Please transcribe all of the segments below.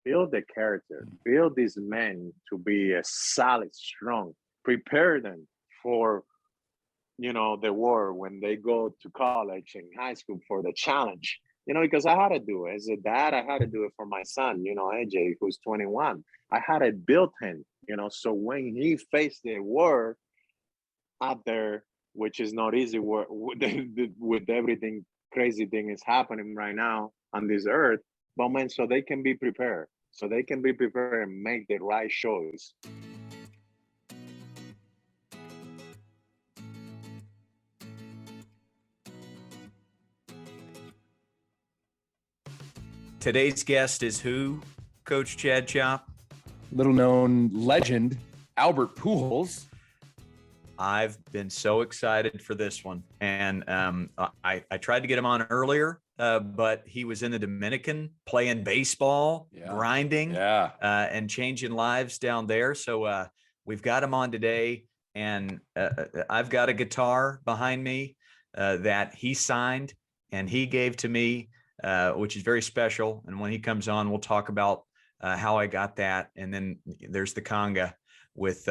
build the character, build these men to be a solid, strong, prepare them for, the war when they go to college and high school for the challenge. Because I had to do it as a dad. I had to do it for my son, AJ, who's 21. I had to build him, so when he faced the war out there, which is not easy work with everything crazy thing is happening right now on this earth, but man, so they can be prepared, and make the right choice. Today's guest is who, Coach Chad Chop? Little known legend, Albert Pujols. I've been so excited for this one. And I tried to get him on earlier, but he was in the Dominican playing baseball, grinding, and changing lives down there. So we've got him on today. And I've got a guitar behind me that he signed and he gave to me, which is very special. And when he comes on, we'll talk about how I got that. And then there's the conga with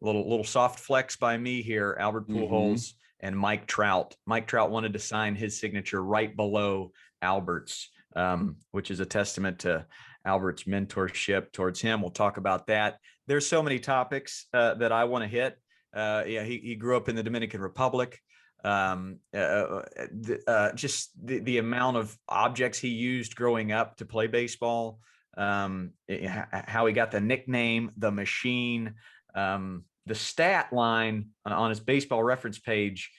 little soft flex by me here, Albert Pujols and Mike Trout. Mike Trout wanted to sign his signature right below Albert's, which is a testament to Albert's mentorship towards him. We'll talk about that. There's so many topics that I want to hit. He grew up in the Dominican Republic. Just the amount of objects he used growing up to play baseball, how he got the nickname, the machine, the stat line on his baseball reference page.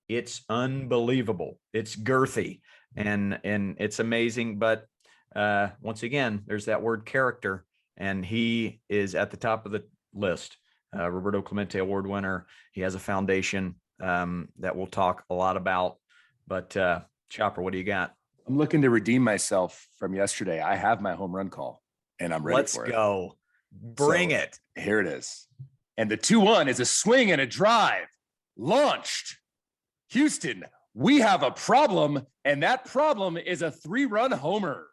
It's unbelievable. It's girthy and it's amazing. But once again, there's that word character, and he is at the top of the list. Roberto Clemente Award winner. He has a foundation that we'll talk a lot about. But Chopper, what do you got? I'm looking to redeem myself from yesterday. I have my home run call, and I'm ready for it. Let's go. Bring it. Here it is. And the 2-1 is a swing and a drive. Launched. Houston, we have a problem, and that problem is a 3-run homer.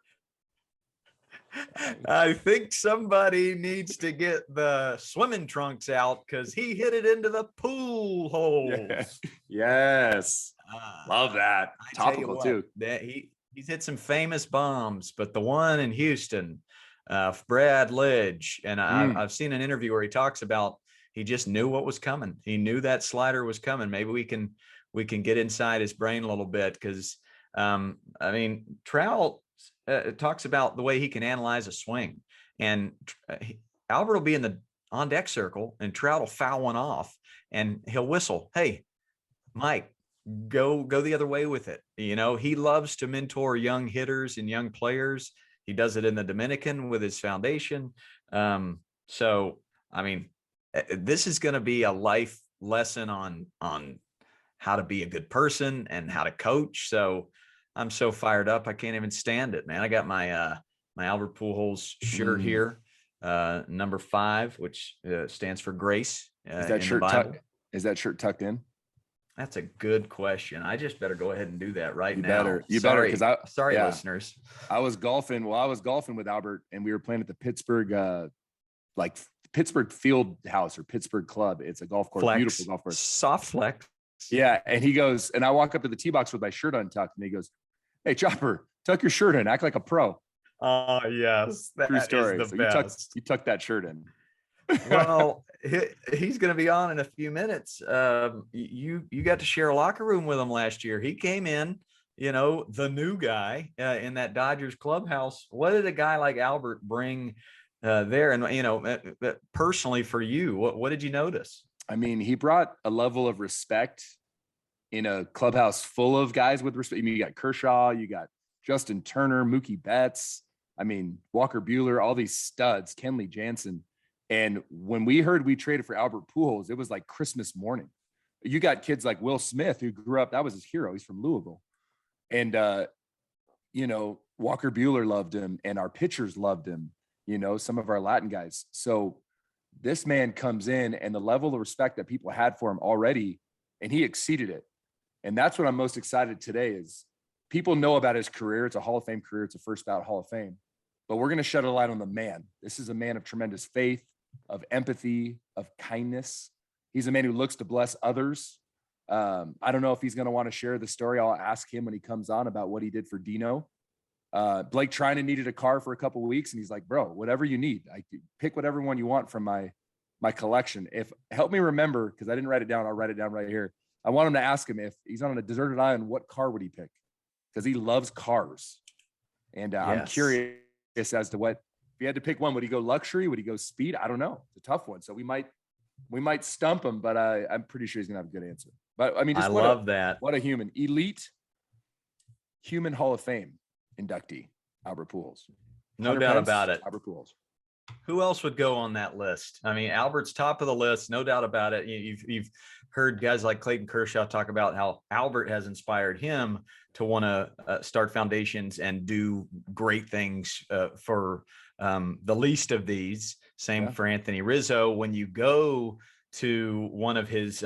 I think somebody needs to get the swimming trunks out because he hit it into the pool hole. Yes. Love that. Topical too. He's hit some famous bombs, but the one in Houston, Brad Lidge, and I've seen an interview where he talks about he just knew what was coming. He knew that slider was coming. Maybe we can get inside his brain a little bit because Trout talks about the way he can analyze a swing, and Albert will be in the on deck circle and Trout will foul one off and he'll whistle, "Hey, Mike, go the other way with it." He loves to mentor young hitters and young players. He does it in the Dominican with his foundation. So, this is going to be a life lesson on how to be a good person and how to coach. So I'm so fired up. I can't even stand it, man. I got my Albert Pujols shirt here, number 5, which stands for grace. Is that shirt tucked in? That's a good question. I just better go ahead and do that right now. You better, because sorry, listeners. I was golfing with Albert, and we were playing at the Pittsburgh, Pittsburgh Field House or Pittsburgh Club. It's a golf course, beautiful golf course. Soft flex. Yeah, and he goes, and I walk up to the tee box with my shirt untucked, and he goes, "Hey, Chopper, tuck your shirt in, act like a pro." Oh, yes. True story. Is the best. You tucked that shirt in. Well, he's going to be on in a few minutes. You got to share a locker room with him last year. He came in, the new guy in that Dodgers clubhouse. What did a guy like Albert bring there? And, personally for you, what did you notice? He brought a level of respect in a clubhouse full of guys with respect. You got Kershaw, you got Justin Turner, Mookie Betts. Walker Buehler, all these studs, Kenley Jansen. And when we heard we traded for Albert Pujols, it was like Christmas morning. You got kids like Will Smith, who grew up, that was his hero. He's from Louisville. And, Walker Buehler loved him, and our pitchers loved him, some of our Latin guys. So this man comes in, and the level of respect that people had for him already, and he exceeded it. And that's what I'm most excited today is people know about his career. It's a Hall of Fame career. It's a first ballot Hall of Fame. but we're going to shed a light on the man. This is a man of tremendous faith, of empathy, of kindness. He's a man who looks to bless others. I don't know if he's going to want to share the story. I'll ask him when he comes on about what he did for Dino. Blake Trinan needed a car for a couple of weeks, and he's like, bro, whatever you need, I pick whatever one you want from my collection. Help me remember, because I didn't write it down. I'll write it down right here. I want him to ask him, if he's on a deserted island, what car would he pick? Because he loves cars. And yes. I'm curious as to what, if he had to pick one, would he go luxury? Would he go speed? I don't know. It's a tough one. So we might stump him, but I'm pretty sure he's gonna have a good answer. But I mean, just love that. What a human. Elite Human Hall of Fame inductee, Albert Pujols. No doubt about it. Albert Pujols. Who else would go on that list? I mean, Albert's top of the list, no doubt about it. You've heard guys like Clayton Kershaw talk about how Albert has inspired him to want to start foundations and do great things for the least of these. Same for Anthony Rizzo. When you go to one of his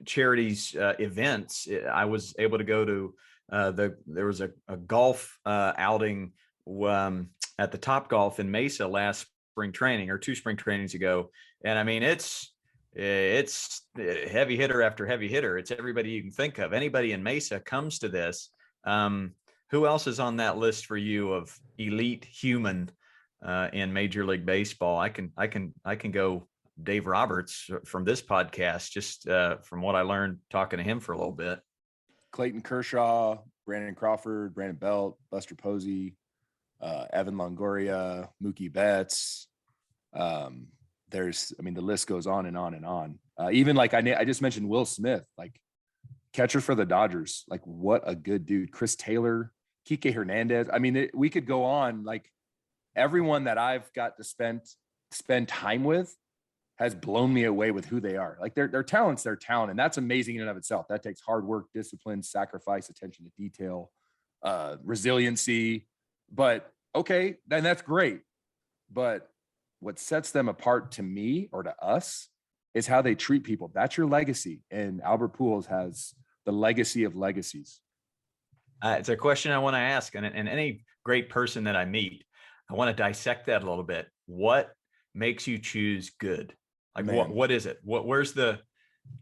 charities events, I was able to go to there was a golf outing at the Top Golf in Mesa last spring training, or 2 spring trainings ago. And I mean, it's heavy hitter after heavy hitter. It's everybody you can think of. Anybody in Mesa comes to this. Who else is on that list for you of elite human in Major League Baseball? I can go Dave Roberts from this podcast, just from what I learned talking to him for a little bit. Clayton Kershaw, Brandon Crawford, Brandon Belt, Buster Posey, Evan Longoria, Mookie Betts. The list goes on and on and on. Even like I just mentioned Will Smith, like catcher for the Dodgers. Like, what a good dude. Chris Taylor, Kike Hernandez. I mean, we could go on. Like, everyone that I've got to spend time with has blown me away with who they are. Like, their talent's their talent, and that's amazing in and of itself. That takes hard work, discipline, sacrifice, attention to detail, resiliency. But okay, then that's great. But what sets them apart to me, or to us, is how they treat people. That's your legacy. And Albert Pujols has the legacy of legacies. It's a question I want to ask. And any great person that I meet, I want to dissect that a little bit. What makes you choose good? Like, what is it? Where's the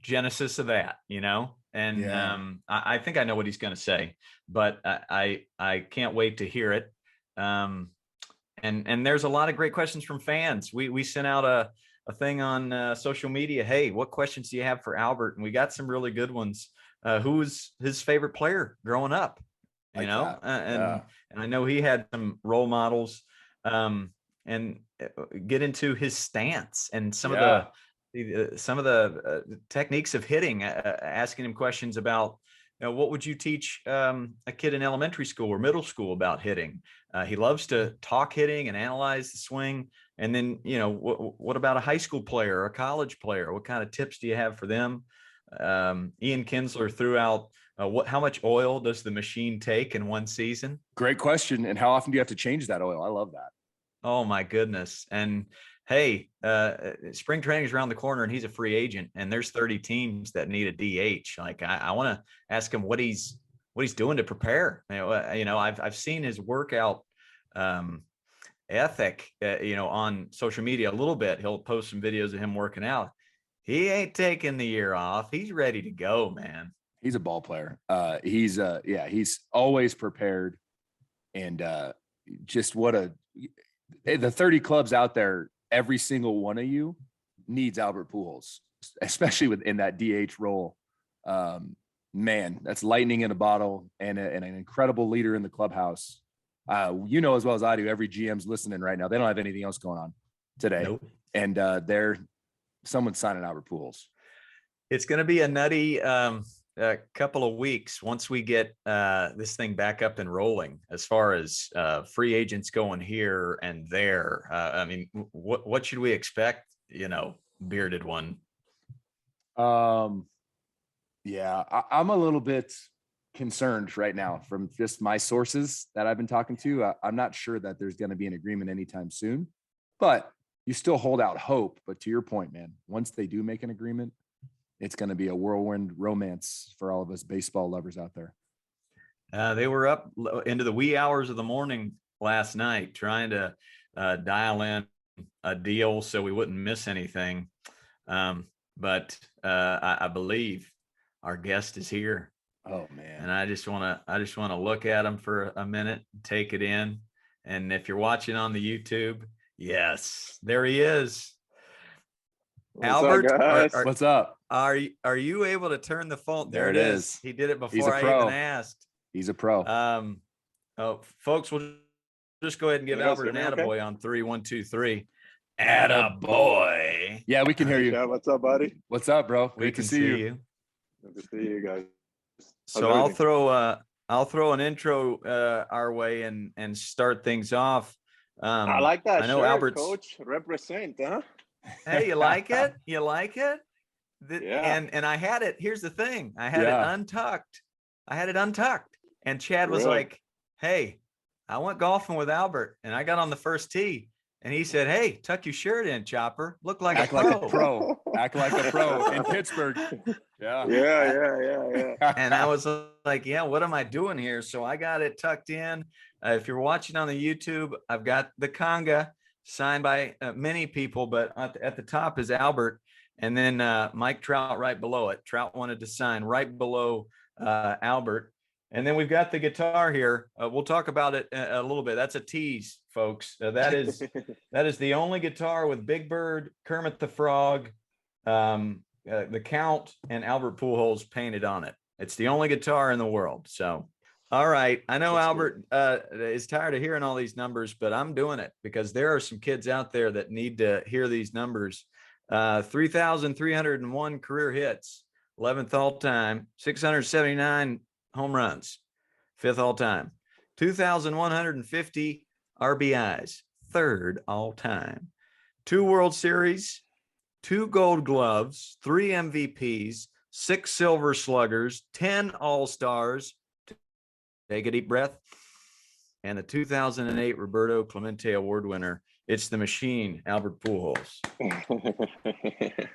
genesis of that, you know? And I think I know what he's going to say, but I can't wait to hear it. And there's a lot of great questions from fans. We sent out a thing on social media. Hey, what questions do you have for Albert? And we got some really good ones. Who was his favorite player growing up? You know, and I know he had some role models. And get into his stance and some of the techniques of hitting. Asking him questions about, what would you teach a kid in elementary school or middle school about hitting? He loves to talk hitting and analyze the swing. And then, what about a high school player or a college player? What kind of tips do you have for them? Ian Kinsler threw out, how much oil does the machine take in one season? Great question. And how often do you have to change that oil? I love that. Oh my goodness. And hey, spring training is around the corner and he's a free agent, and there's 30 teams that need a DH. Like, I want to ask him what he's doing to prepare. I've seen his workout ethic, on social media a little bit. He'll post some videos of him working out. He ain't taking the year off. He's ready to go, man. He's a ball player. He's always prepared. And just the 30 clubs out there, every single one of you needs Albert Pujols, especially within that DH role. Man, that's lightning in a bottle, and an incredible leader in the clubhouse. As well as I do, every GM's listening right now. They don't have anything else going on today. Nope. And someone's signing Albert Pujols. It's going to be a nutty couple of weeks once we get this thing back up and rolling, as far as free agents going here and there. I mean, what should we expect, bearded one? I'm a little bit concerned right now from just my sources that I've been talking to. I'm not sure that there's going to be an agreement anytime soon, but you still hold out hope. But to your point, man, once they do make an agreement, it's going to be a whirlwind romance for all of us baseball lovers out there. They were up into the wee hours of the morning last night trying to dial in a deal so we wouldn't miss anything. But I believe our guest is here. Oh man. And I just want to look at him for a minute, take it in. And if you're watching on the YouTube, yes, there he is. Albert, what's up? Are you able to turn the phone? There it is. He did it before I even asked. He's a pro. Folks, we'll just go ahead and give Albert an attaboy on 3, 1, 2, 3. Attaboy. Yeah, we can hear you. What's up, buddy? What's up, bro? Great to see you. Good to see you guys. So I'll throw an intro our way and start things off. I like that. I know shirt, Albert's coach represent, huh? Hey, you like it? You like it? Yeah. And I had it. Here's the thing. I had it untucked. And Chad was like, "Hey, I went golfing with Albert, and I got on the first tee, and he said, 'Hey, tuck your shirt in, Chopper. Look like a pro. Like a pro. Act like a pro in Pittsburgh.'" Yeah. And I was like, "Yeah, what am I doing here?" So I got it tucked in. If you're watching on the YouTube, I've got the conga signed by many people, but at the top is Albert, and then Mike Trout right below it. Trout wanted to sign right below Albert. And then we've got the guitar here. We'll talk about it a little bit. That's a tease, folks. That is the only guitar with Big Bird, Kermit the Frog, the Count, and Albert Pujols painted on it. It's the only guitar in the world. So, all right. I know Albert is tired of hearing all these numbers, but I'm doing it because there are some kids out there that need to hear these numbers. 3,301 career hits, 11th all time, 679 home runs, 5th all time, 2,150 RBIs, 3rd all time, 2 World Series, 2 Gold Gloves, 3 MVPs, 6 Silver Sluggers, 10 All-Stars. Take a deep breath. And the 2008 Roberto Clemente Award winner. It's the machine, Albert Pujols.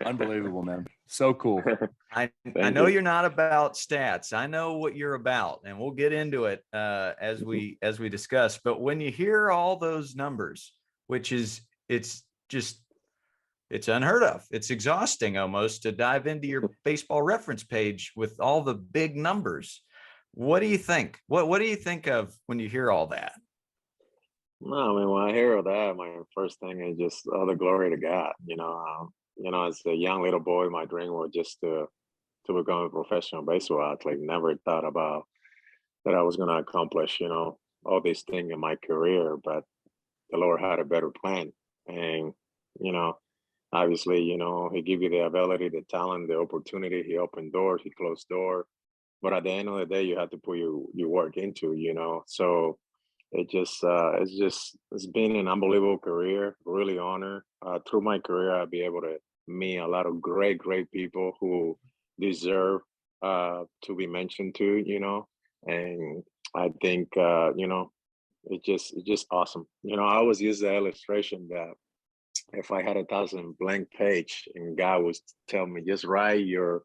Unbelievable, man. So cool. I know you're not about stats. I know what you're about, and we'll get into it as we discuss. But when you hear all those numbers, it's unheard of. It's exhausting almost to dive into your baseball reference page with all the big numbers. What do you think? What do you think of when you hear all that? No, I mean, when I hear that, my first thing is just the glory to God. As a young little boy, my dream was just to become a professional baseball athlete. Never thought about that I was going to accomplish, all these things in my career. But the Lord had a better plan, and obviously, He give you the ability, the talent, the opportunity. He opened doors, He closed doors. But at the end of the day, you have to put your work into, So it's been an unbelievable career, really honored. Through my career, I'll be able to meet a lot of great people who deserve to be mentioned to, and I think, it's just awesome. I always use the illustration that if I had 1,000 blank page and God was telling me, just write your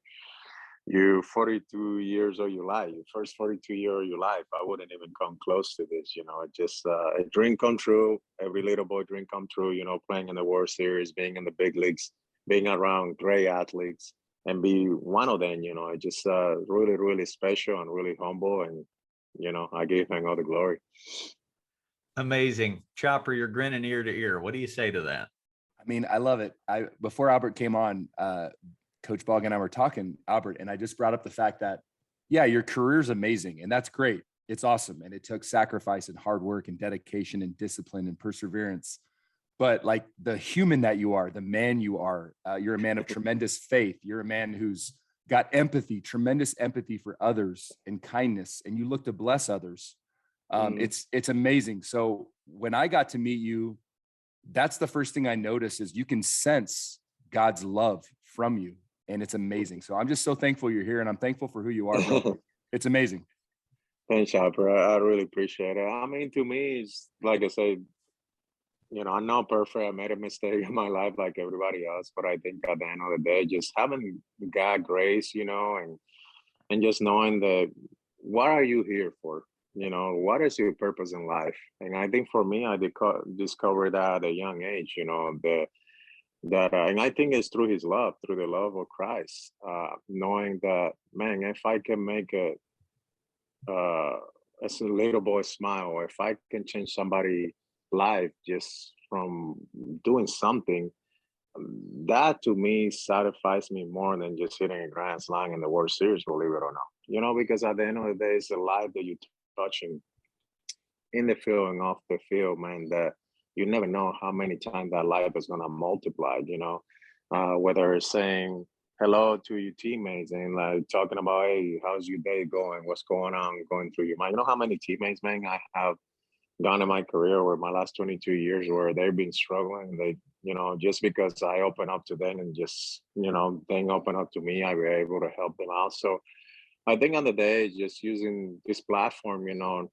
42 years of your life, your first 42 years of your life, I wouldn't even come close to this. It just a dream come true. Every little boy dream come true, playing in the World Series, being in the big leagues, being around great athletes and be one of them, it just really, really special and really humble. And, I give Him all the glory. Amazing. Chopper, you're grinning ear to ear. What do you say to that? I mean, I love it. Before Albert came on, Coach Bog and I were talking, Albert, and I just brought up the fact that, yeah, your career's amazing and that's great. It's awesome. And it took sacrifice and hard work and dedication and discipline and perseverance. But like the human that you are, the man you are, you're a man of tremendous faith. You're a man who's got empathy, tremendous empathy for others and kindness, and you look to bless others. It's amazing. So when I got to meet you, that's the first thing I noticed is you can sense God's love from you. And it's amazing. So I'm just so thankful you're here, and I'm thankful for who you are, bro. It's amazing. Thanks, Chopper. I really appreciate it. I mean, to me, it's like I said, I'm not perfect. I made a mistake in my life like everybody else, but I think at the end of the day, just having God grace, and just knowing that what are you here for? you know, what is your purpose in life? And I think for me, I discovered that at a young age, you know, and I think it's through his love, through the love of Christ, knowing that, man, if I can make uh, a little boy smile, or if I can change somebody's life just from doing something, that to me satisfies me more than just hitting a grand slam in the World Series, believe it or not. You know, because at the end of the day, it's the life that you're touching in the field and off the field, man, that you never know how many times that life is going to multiply, you know, whether it's saying hello to your teammates and like talking about, hey, how's your day going? What's going on going through your mind? You know how many teammates, man, I have gone in my career or my last 22 years where they've been struggling. They, you know, just because I open up to them and just, you know, they open up to me, I were able to help them out. So I think on the day, just using this platform, you know,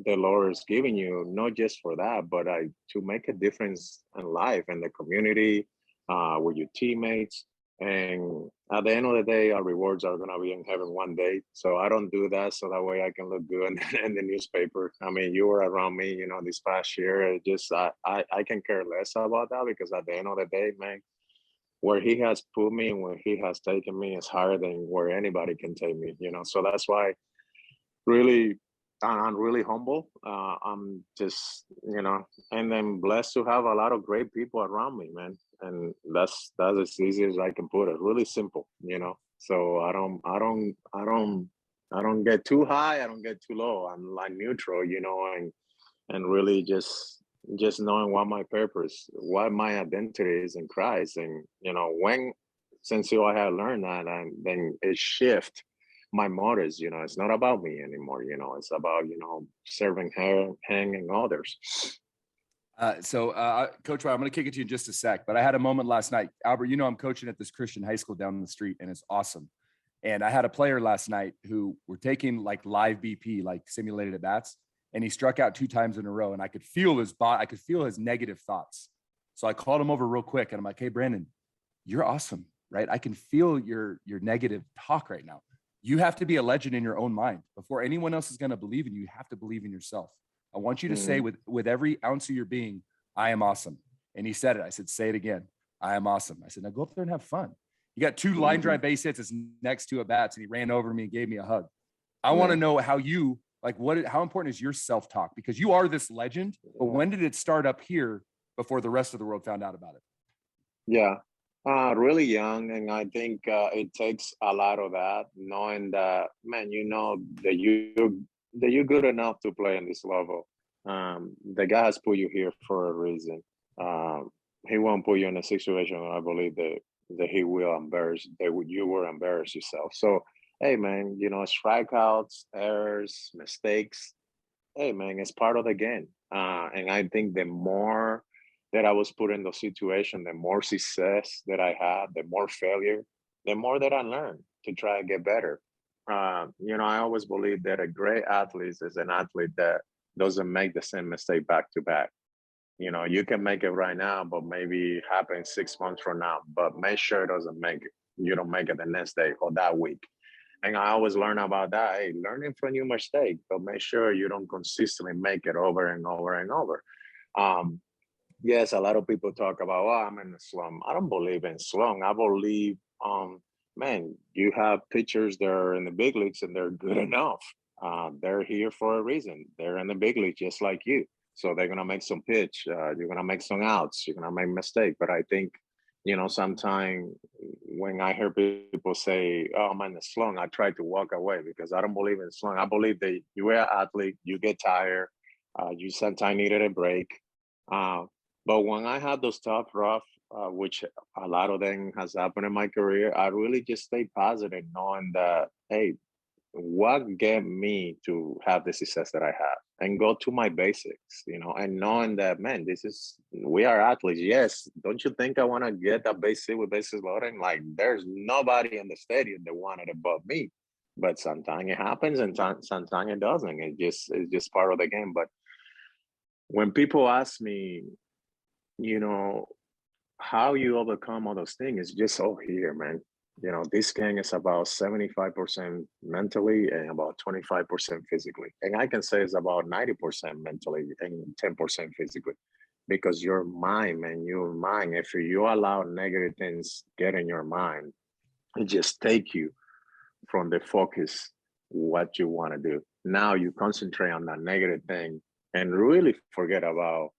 the Lord is giving you, not just for that, but to make a difference in life and the community, with your teammates. And at the end of the day, our rewards are going to be in heaven one day. So I don't do that so that way I can look good in the newspaper. I mean, you were around me, you know, this past year. It just I can care less about that, because at the end of the day, man, where he has put me and where he has taken me is higher than where anybody can take me, you know. So that's why really I'm really humble. I'm just, you know, and then blessed to have a lot of great people around me, man. And that's as easy as I can put it. Really simple, you know. So I don't get too high. I don't get too low. I'm like neutral, you know, and really just knowing what my purpose, what my identity is in Christ. And you know, since I had learned that, and then it shift my motives, you know, it's not about me anymore, you know, it's about, you know, serving her, hanging others. Coach Ryan, I'm going to kick it to you in just a sec, but I had a moment last night. Albert, you know, I'm coaching at this Christian high school down the street, and it's awesome. And I had a player last night who were taking like live BP, like simulated at bats, and he struck out 2 times in a row, and I could feel his body. I could feel his negative thoughts. So I called him over real quick, and I'm like, hey, Brandon, you're awesome, right? I can feel your negative talk right now. You have to be a legend in your own mind. Before anyone else is going to believe in you, you have to believe in yourself. I want you to say with every ounce of your being, I am awesome. And he said it. I said, say it again. I am awesome. I said, now go up there and have fun. You got 2 line drive base hits. It's next to at bats, and he ran over me and gave me a hug. I want to know how you, like, how important is your self-talk? Because you are this legend, but when did it start up here before the rest of the world found out about it? Yeah. Really young, and I think it takes a lot of that, knowing that, man, you know that you're good enough to play in this level. The guy has put you here for a reason. He won't put you in a situation where I believe that he will embarrass, you will embarrass yourself. So, hey, man, you know, strikeouts, errors, mistakes, hey, man, it's part of the game. And I think the more that I was put in those situations, the more success that I had, the more failure, the more that I learned to try to get better. You know, I always believe that a great athlete is an athlete that doesn't make the same mistake back to back. You know, you can make it right now, but maybe it happens 6 months from now, but make sure it doesn't make it. You don't make it the next day or that week. And I always learn about that. Hey, learning from your mistake, but make sure you don't consistently make it over and over and over. Yes, a lot of people talk about, oh, I'm in a slum. I don't believe in slum. I believe, man, you have pitchers that are in the big leagues and they're good enough. They're here for a reason. They're in the big league just like you. So they're going to make some pitch. You're going to make some outs. You're going to make mistake. But I think, you know, sometimes when I hear people say, oh, I'm in the slum, I try to walk away because I don't believe in slum. I believe that you are an athlete, you get tired, you sometimes needed a break. But when I had those tough, rough, which a lot of them has happened in my career, I really just stay positive, knowing that, hey, what get me to have the success that I have, and go to my basics, you know, and knowing that, man, we are athletes. Yes, don't you think I want to get that base hit with bases loaded? Like, there's nobody in the stadium that wanted it but me. But sometimes it happens, and sometimes it doesn't. It's just part of the game. But when people ask me, you know, how you overcome all those things, is just here, man. You know, this game is about 75% mentally and about 25% physically. And I can say it's about 90% mentally and 10% physically. Because your mind, man, your mind, if you allow negative things get in your mind, it just take you from the focus what you want to do. Now you concentrate on that negative thing and really forget about,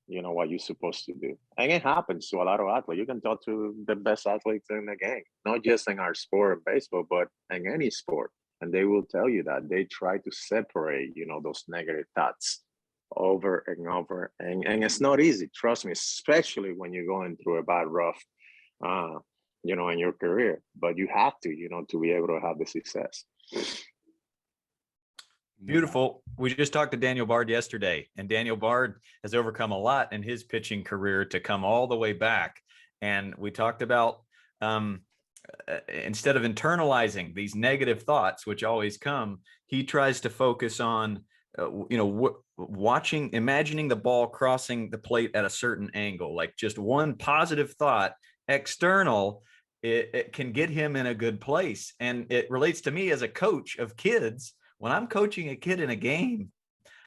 you know, what you're supposed to do. And it happens to a lot of athletes. You can talk to the best athletes in the game, not just in our sport of baseball, but in any sport. And they will tell you that they try to separate, you know, those negative thoughts over and over. And it's not easy, trust me, especially when you're going through a bad rough, you know, in your career. But you have to, you know, to be able to have the success. Beautiful. We just talked to Daniel Bard yesterday, and Daniel Bard has overcome a lot in his pitching career to come all the way back. And we talked about instead of internalizing these negative thoughts, which always come, he tries to focus on, imagining the ball crossing the plate at a certain angle, like just one positive thought external, it can get him in a good place. And it relates to me as a coach of kids. When I'm coaching a kid in a game,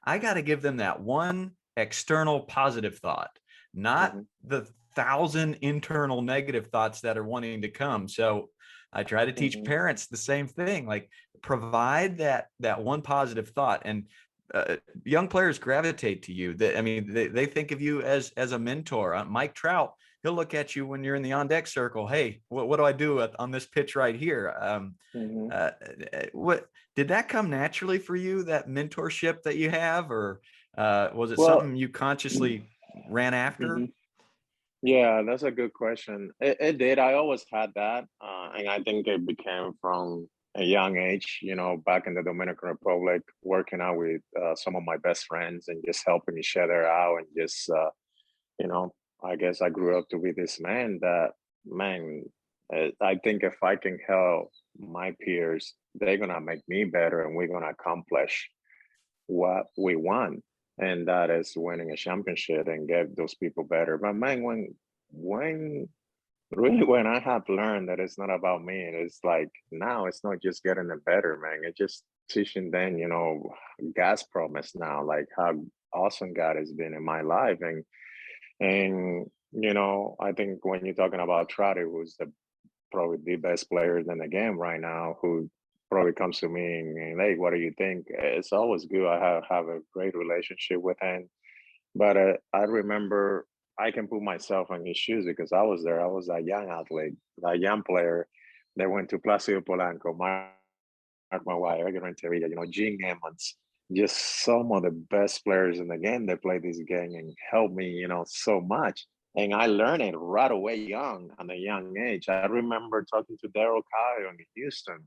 I got to give them that one external positive thought, not the 1,000 internal negative thoughts that are wanting to come. So I try to teach parents the same thing, like provide that one positive thought. And young players gravitate to you. They think of you as a mentor. Mike Trout, he'll look at you when you're in the on deck circle. Hey, what do I do on this pitch right here? What did that come naturally for you, that mentorship that you have, or was it something you consciously ran after? Yeah, that's a good question. It did. I always had that, and I think it became from a young age. You know, back in the Dominican Republic, working out with some of my best friends and just helping each other out, and just I guess I grew up to be this man that, I think if I can help my peers, they're going to make me better and we're going to accomplish what we want. And that is winning a championship and get those people better. But man, when I have learned that it's not about me, and it's like now it's not just getting it better, man. It's just teaching them, God's promise now, like how awesome God has been in my life. And I think when you're talking about Trout, who's probably the best player in the game right now, who probably comes to me and hey, what do you think? It's always good. I have a great relationship with him. But I remember I can put myself in his shoes because I was there. I was a young athlete, a young player that went to Placido Polanco, Mark Maguire, Edgar Renteria, Gene Emmons, just some of the best players in the game that play this game and helped me, so much. And I learned it right away at a young age. I remember talking to Daryl Kyle in Houston,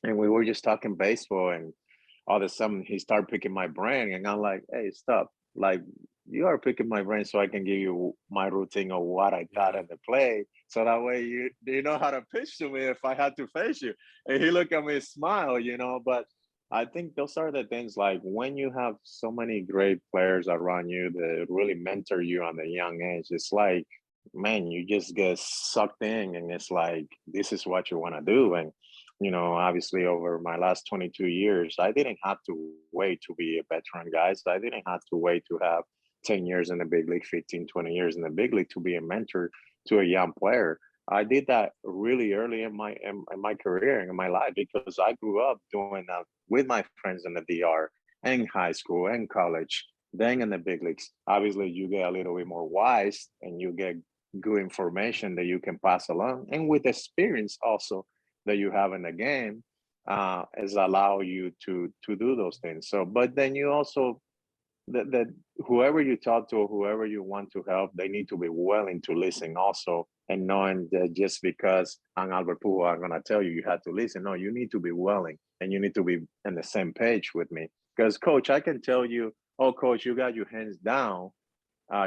and we were just talking baseball, and all of a sudden he started picking my brain, and I'm like, hey, stop. Like, you are picking my brain so I can give you my routine of what I thought in the play. So that way you know how to pitch to me if I had to face you. And he looked at me and smiled, but I think those are the things, like when you have so many great players around you that really mentor you on the young age, it's like, man, you just get sucked in and it's like, this is what you want to do. And, obviously over my last 22 years, I didn't have to wait to be a veteran, guys. I didn't have to wait to have 10 years in the big league, 15, 20 years in the big league to be a mentor to a young player. I did that really early in my career and in my life because I grew up doing that with my friends in the DR and high school and college, then in the big leagues. Obviously, you get a little bit more wise and you get good information that you can pass along. And with experience also that you have in the game is allow you to do those things. So, but then you also, that whoever you talk to, whoever you want to help, they need to be willing to listen also, and knowing that just because I'm Albert Pujols, I'm gonna tell you you have to listen. No, you need to be willing, and you need to be on the same page with me. Because coach, I can tell you, oh coach, you got your hands down.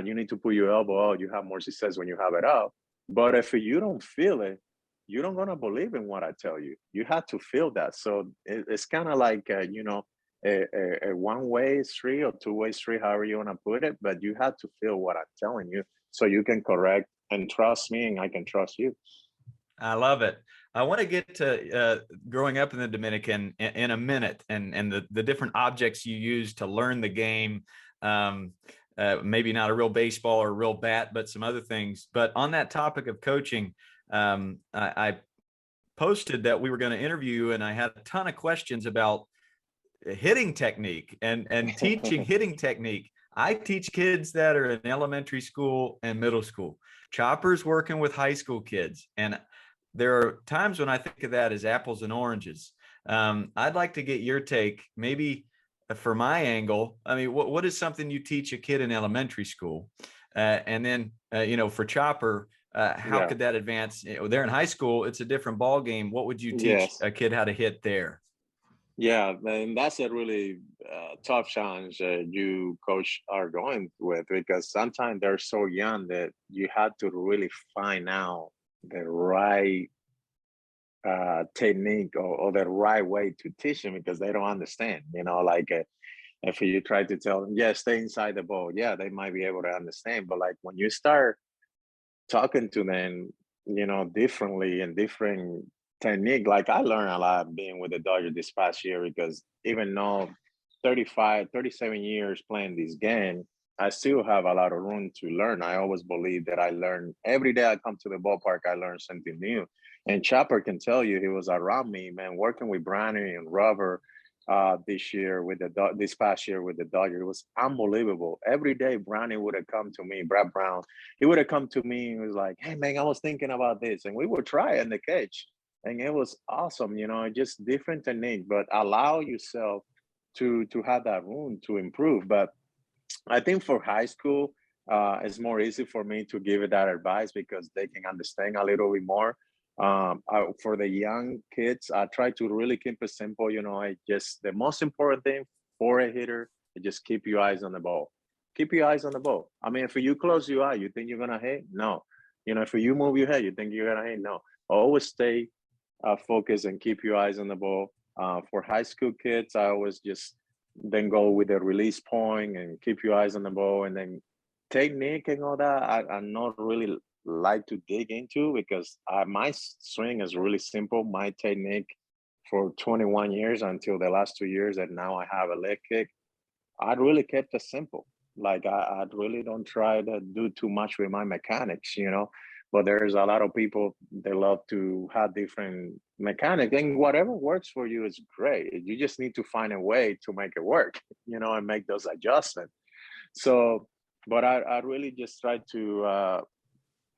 You need to put your elbow out. You have more success when you have it up. But if you don't feel it, you don't gonna believe in what I tell you. You have to feel that. So it's kind of like a one-way street or two-way street, however you want to put it, but you have to feel what I'm telling you so you can correct and trust me and I can trust you. I love it. I want to get to growing up in the Dominican in a minute, and the different objects you use to learn the game. Maybe not a real baseball or a real bat, but some other things. But on that topic of coaching, I posted that we were going to interview you, and I had a ton of questions about hitting technique and teaching hitting technique. I teach kids that are in elementary school and middle school. Chopper's working with high school kids, and there are times when I think of that as apples and oranges. I'd like to get your take, maybe for my angle. I mean, what is something you teach a kid in elementary school? And then, for Chopper, how could that advance? They're in high school. It's a different ball game. What would you teach a kid how to hit there? Yeah, and that's a really tough challenge you, coach, are going with, because sometimes they're so young that you have to really find out the right technique or the right way to teach them, because they don't understand. If you try to tell them, stay inside the ball, they might be able to understand. But like when you start talking to them, differently and different technique, like I learned a lot being with the Dodgers this past year, because even though 37 years playing this game, I still have a lot of room to learn. I always believe that I learn every day I come to the ballpark, I learn something new. And Chopper can tell you, he was around me, man, working with Brownie and Robert this past year with the Dodgers. It was unbelievable. Every day Brownie would have come to me, Brad Brown, he would have come to me and was like, hey man, I was thinking about this. And we would try in the cage. And it was awesome, just different technique, but allow yourself to have that room to improve. But I think for high school, it's more easy for me to give it that advice because they can understand a little bit more. For the young kids, I try to really keep it simple. The most important thing for a hitter is just keep your eyes on the ball. Keep your eyes on the ball. I mean, if you close your eye, you think you're gonna hit? No. If you move your head, you think you're gonna hit? No. Always stay focused and keep your eyes on the ball. For high school kids, I always just then go with the release point and keep your eyes on the ball, and then technique and all that. I'm not really like to dig into, because my swing is really simple. My technique for 21 years until the last 2 years, and now I have a leg kick, I'd really kept it simple. Like I really don't try to do too much with my mechanics, but there's a lot of people, they love to have different mechanics, and whatever works for you is great. You just need to find a way to make it work, and make those adjustments. So, but I really just try to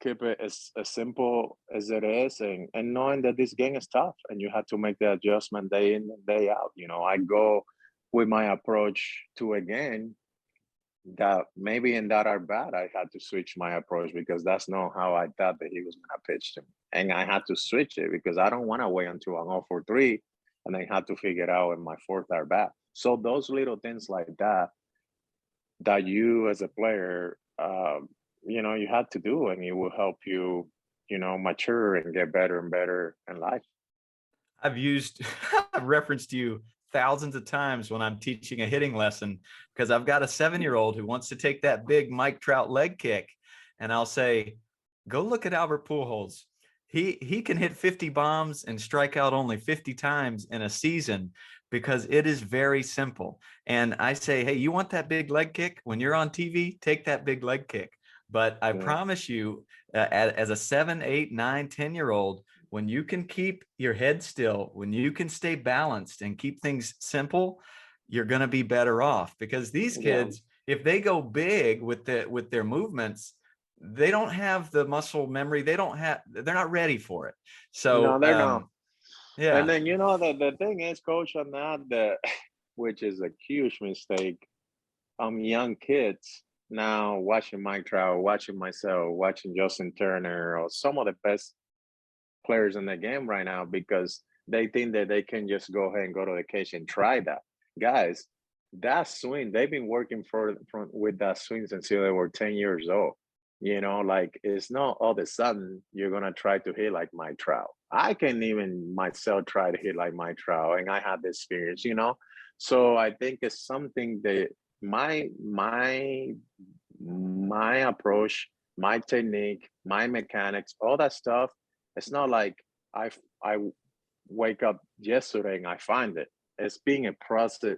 keep it as simple as it is, and knowing that this game is tough and you have to make the adjustment day in and day out. I go with my approach to a game that maybe in that at bat I had to switch my approach, because that's not how I thought that he was going to pitch to me. And I had to switch it because I don't want to wait until I'm 0-for-3 and I had to figure it out in my fourth at bat. So those little things like that you as a player, you have to do, and it will help you, mature and get better and better in life. I've referenced you thousands of times when I'm teaching a hitting lesson, because I've got a 7-year-old who wants to take that big Mike Trout leg kick. And I'll say, go look at Albert Pujols. He can hit 50 bombs and strike out only 50 times in a season, because it is very simple. And I say, hey, you want that big leg kick? When you're on TV, take that big leg kick. But I promise you, as a 7, 8, 9, 10-year-old, when you can keep your head still, when you can stay balanced and keep things simple, you're going to be better off. Because these kids, if they go big with their movements, they don't have the muscle memory. They're not ready for it. So no, they're not. Yeah. And then, the thing is, coach, on that, which is a huge mistake. Young kids now watching Mike Trout, watching myself, watching Justin Turner, or some of the best players in the game right now, because they think that they can just go ahead and go to the cage and try that. Guys, that swing, they've been working with that swing since they were 10 years old. It's not all of a sudden you're going to try to hit like Mike Trout. I can even myself try to hit like Mike Trout, and I had the experience, So I think it's something that my approach, my technique, my mechanics, all that stuff It's not like I wake up yesterday and I find it. It's being a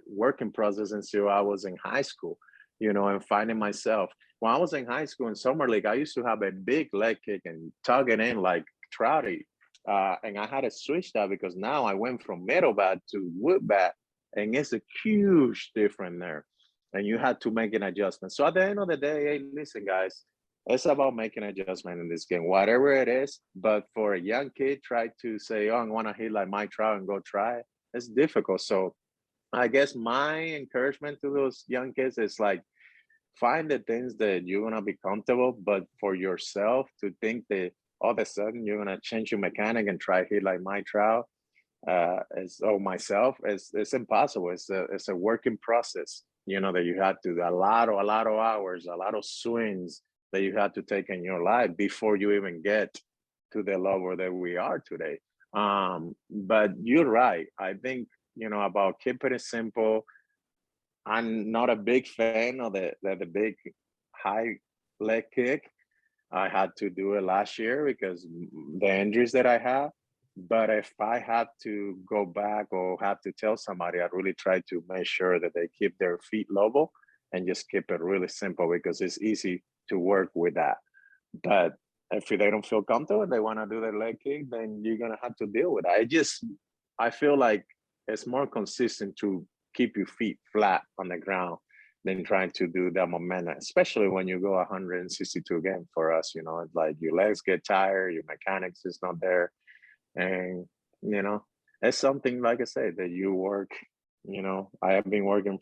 working process until I was in high school, and finding myself. When I was in high school in summer league, I used to have a big leg kick and tug it in like Trouty. And I had to switch that because now I went from middle bat to wood bat, and it's a huge difference there. And you had to make an adjustment. So at the end of the day, hey, listen, guys, it's about making an adjustment in this game, whatever it is. But for a young kid, try to say, oh, I want to hit like Mike Trout and go try it. It's difficult. So I guess my encouragement to those young kids is like, find the things that you're going to be comfortable, but for yourself to think that all of a sudden you're going to change your mechanic and try hit like Mike Trout myself, it's impossible. It's a working process, that you had to do a lot of hours, a lot of swings that you had to take in your life before you even get to the level that we are today. But you're right. I think, about keeping it simple. I'm not a big fan of the big high leg kick. I had to do it last year because the injuries that I have. But if I had to go back or have to tell somebody, I'd really try to make sure that they keep their feet level and just keep it really simple, because it's easy to work with that. But if they don't feel comfortable, they want to do their leg kick, then you're going to have to deal with it. I feel like it's more consistent to keep your feet flat on the ground than trying to do that momentum, especially when you go 162 games for us. It's like your legs get tired, your mechanics is not there. And, it's something, like I said, that you work, I have been working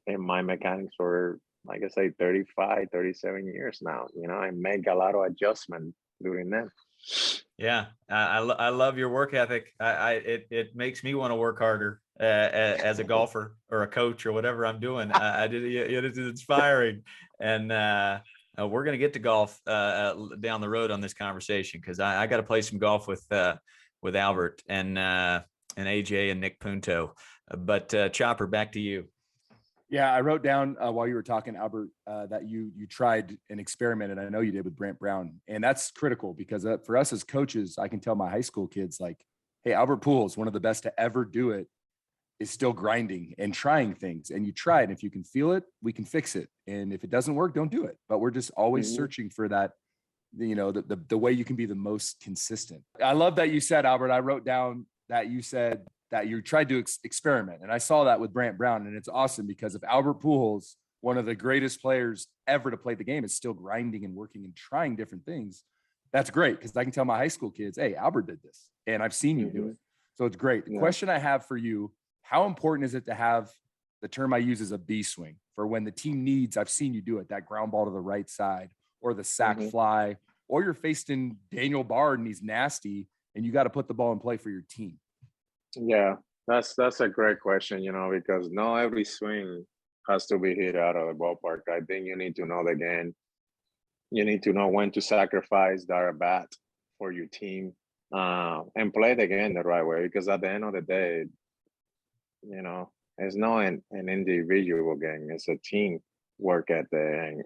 in my mechanics for, like I say, 35, 37 years now. I make a lot of adjustment during that. Yeah, I love your work ethic. It makes me want to work harder as a golfer or a coach or whatever I'm doing. It's inspiring, and we're gonna get to golf down the road on this conversation, because I got to play some golf with Albert and AJ and Nick Punto. But Chopper, back to you. Yeah, I wrote down while you were talking, Albert, that you tried and experimented. I know you did with Brant Brown, and that's critical because for us as coaches, I can tell my high school kids, like, hey, Albert Pujols, one of the best to ever do it, is still grinding and trying things. And you try it. If you can feel it, we can fix it. And if it doesn't work, don't do it. But we're just always searching for that, the way you can be the most consistent. I love that you said, Albert, I wrote down that you said that you tried to experiment. And I saw that with Brant Brown. And it's awesome because if Albert Pujols, one of the greatest players ever to play the game, is still grinding and working and trying different things, that's great. Because I can tell my high school kids, hey, Albert did this and I've seen you do it. So it's great. The question I have for you, how important is it to have, the term I use is a B swing, for when the team needs, I've seen you do it, that ground ball to the right side or the sack fly, or you're facing Daniel Bard and he's nasty and you got to put the ball in play for your team? Yeah, that's a great question, because not every swing has to be hit out of the ballpark. I think you need to know the game. You need to know when to sacrifice that bat for your team, and play the game the right way. Because at the end of the day, it's not an individual game. It's a team work ethic,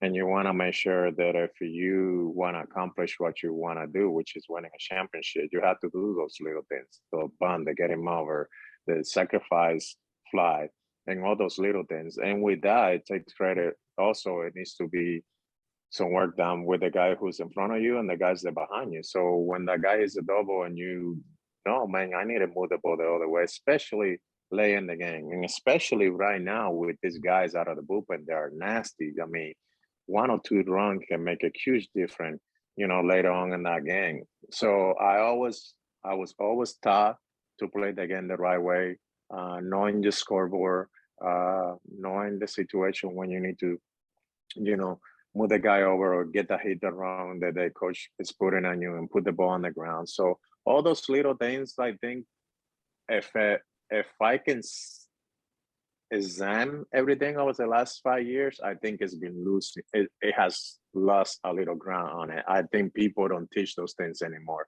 and you want to make sure that if you want to accomplish what you want to do, which is winning a championship, you have to do those little things, the bunt, the get him over, the sacrifice fly, and all those little things. And with that, it takes credit. Also, it needs to be some work done with the guy who's in front of you and the guys that are behind you. So when the guy is a double and man, I need to move the ball the other way, especially late in the game. And especially right now with these guys out of the bullpen, they are nasty. I mean, 1 or 2 runs can make a huge difference, later on in that game. So I was always taught to play the game the right way, knowing the scoreboard, knowing the situation when you need to, move the guy over or get the hit around that the coach is putting on you and put the ball on the ground. So all those little things, I think, if I can examine everything over the last 5 years, I think it's been losing. It has lost a little ground on it. I think people don't teach those things anymore.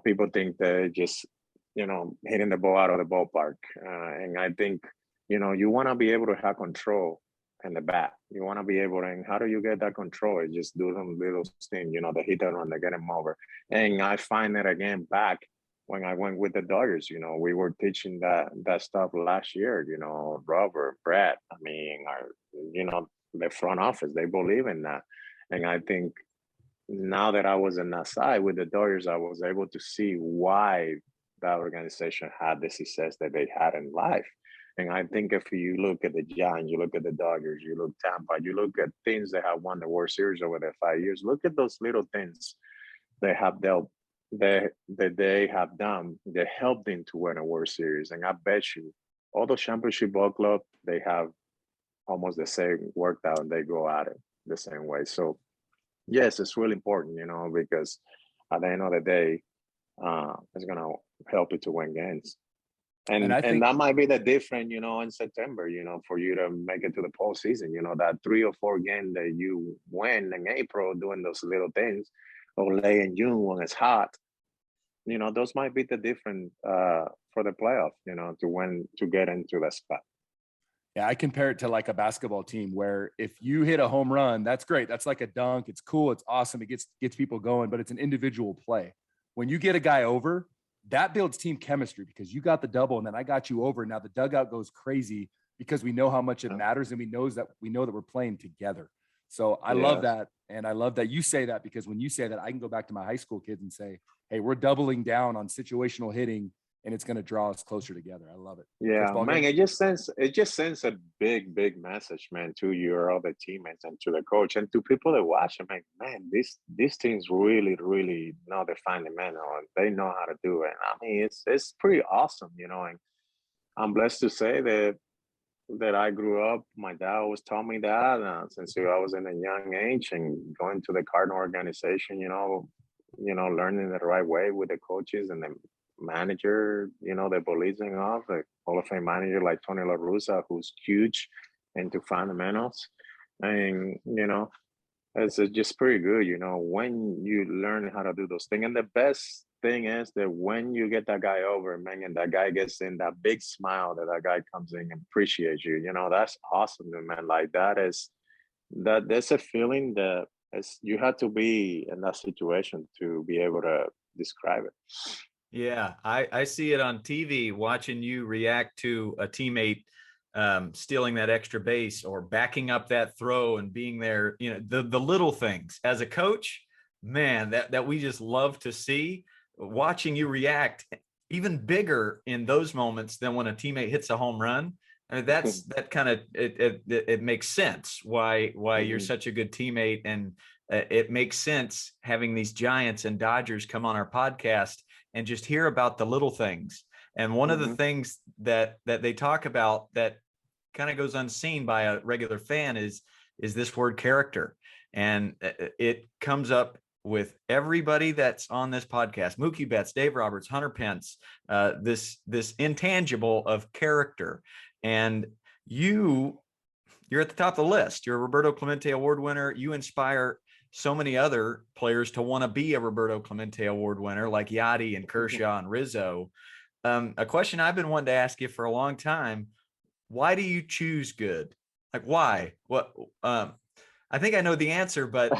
People think they're just, hitting the ball out of the ballpark. And I think, you want to be able to have control and the bat. You want to be able to, and how do you get that control? You just do some little thing, you know, the hit and run, they get him over. And I find it again back when I went with the Dodgers. You know, we were teaching that stuff last year, you know, Robert, Brad, I mean, you know, the front office, they believe in that. And I think now that I was in that side with the Dodgers, I was able to see why that organization had the success that they had in life. And I think if you look at the Giants, you look at the Dodgers, you look Tampa, you look at things that have won the World Series over the 5 years, look at those little things they have dealt that they have done that helped them to win a World Series. And I bet you all the championship ball club, they have almost the same workout and they go at it the same way. So yes, it's really important, you know, because at the end of the day, it's going to help you to win games. And I think that might be the difference, you know, in September, you know, for you to make it to the postseason, you know, that 3 or 4 games that you win in April doing those little things, or late in June when it's hot, you know, those might be the difference for the playoff, you know, to get into that spot. Yeah, I compare it to like a basketball team where if you hit a home run, that's great. That's like a dunk. It's cool. It's awesome. It gets people going, but it's an individual play. When you get a guy over, that builds team chemistry because you got the double and then I got you over. Now the dugout goes crazy because we know how much it matters and we know that we're playing together. So I love that. And I love that you say that, because when you say that, I can go back to my high school kids and say, hey, we're doubling down on situational hitting and it's going to draw us closer together. I love it. Yeah, man, it just sends a big message, man, to your other teammates and to the coach and to people that watch. I'm like, man, these teams really know the fundamental and they know how to do it. I mean, it's pretty awesome, you know. And I'm blessed to say that I grew up. My dad always taught me that since I was in a young age, and going to the Cardinal organization, you know, learning the right way with the coaches and the manager, you know, they're believing of a Hall of Fame manager like Tony La Russa, who's huge into fundamentals. And, you know, it's just pretty good, you know, when you learn how to do those things. And the best thing is that when you get that guy over, man, and that guy gets in that big smile that guy comes in and appreciates you, you know, that's awesome, man. Like there's a feeling that you have to be in that situation to be able to describe it. Yeah, I see it on TV, watching you react to a teammate stealing that extra base or backing up that throw and being there, you know, the little things. As a coach, man, that we just love to see. Watching you react even bigger in those moments than when a teammate hits a home run. I mean, that kind of it makes sense why you're such a good teammate, and it makes sense having these Giants and Dodgers come on our podcast and just hear about the little things. And one of the things that they talk about that kind of goes unseen by a regular fan is this word character. And it comes up with everybody that's on this podcast: Mookie Betts, Dave Roberts, Hunter Pence, this intangible of character. And you're at the top of the list. You're a Roberto Clemente Award winner. You inspire so many other players to want to be a Roberto Clemente Award winner, like Yachty and Kershaw and Rizzo. A question I've been wanting to ask you for a long time: why do you choose good? Like, why? What? I think I know the answer, but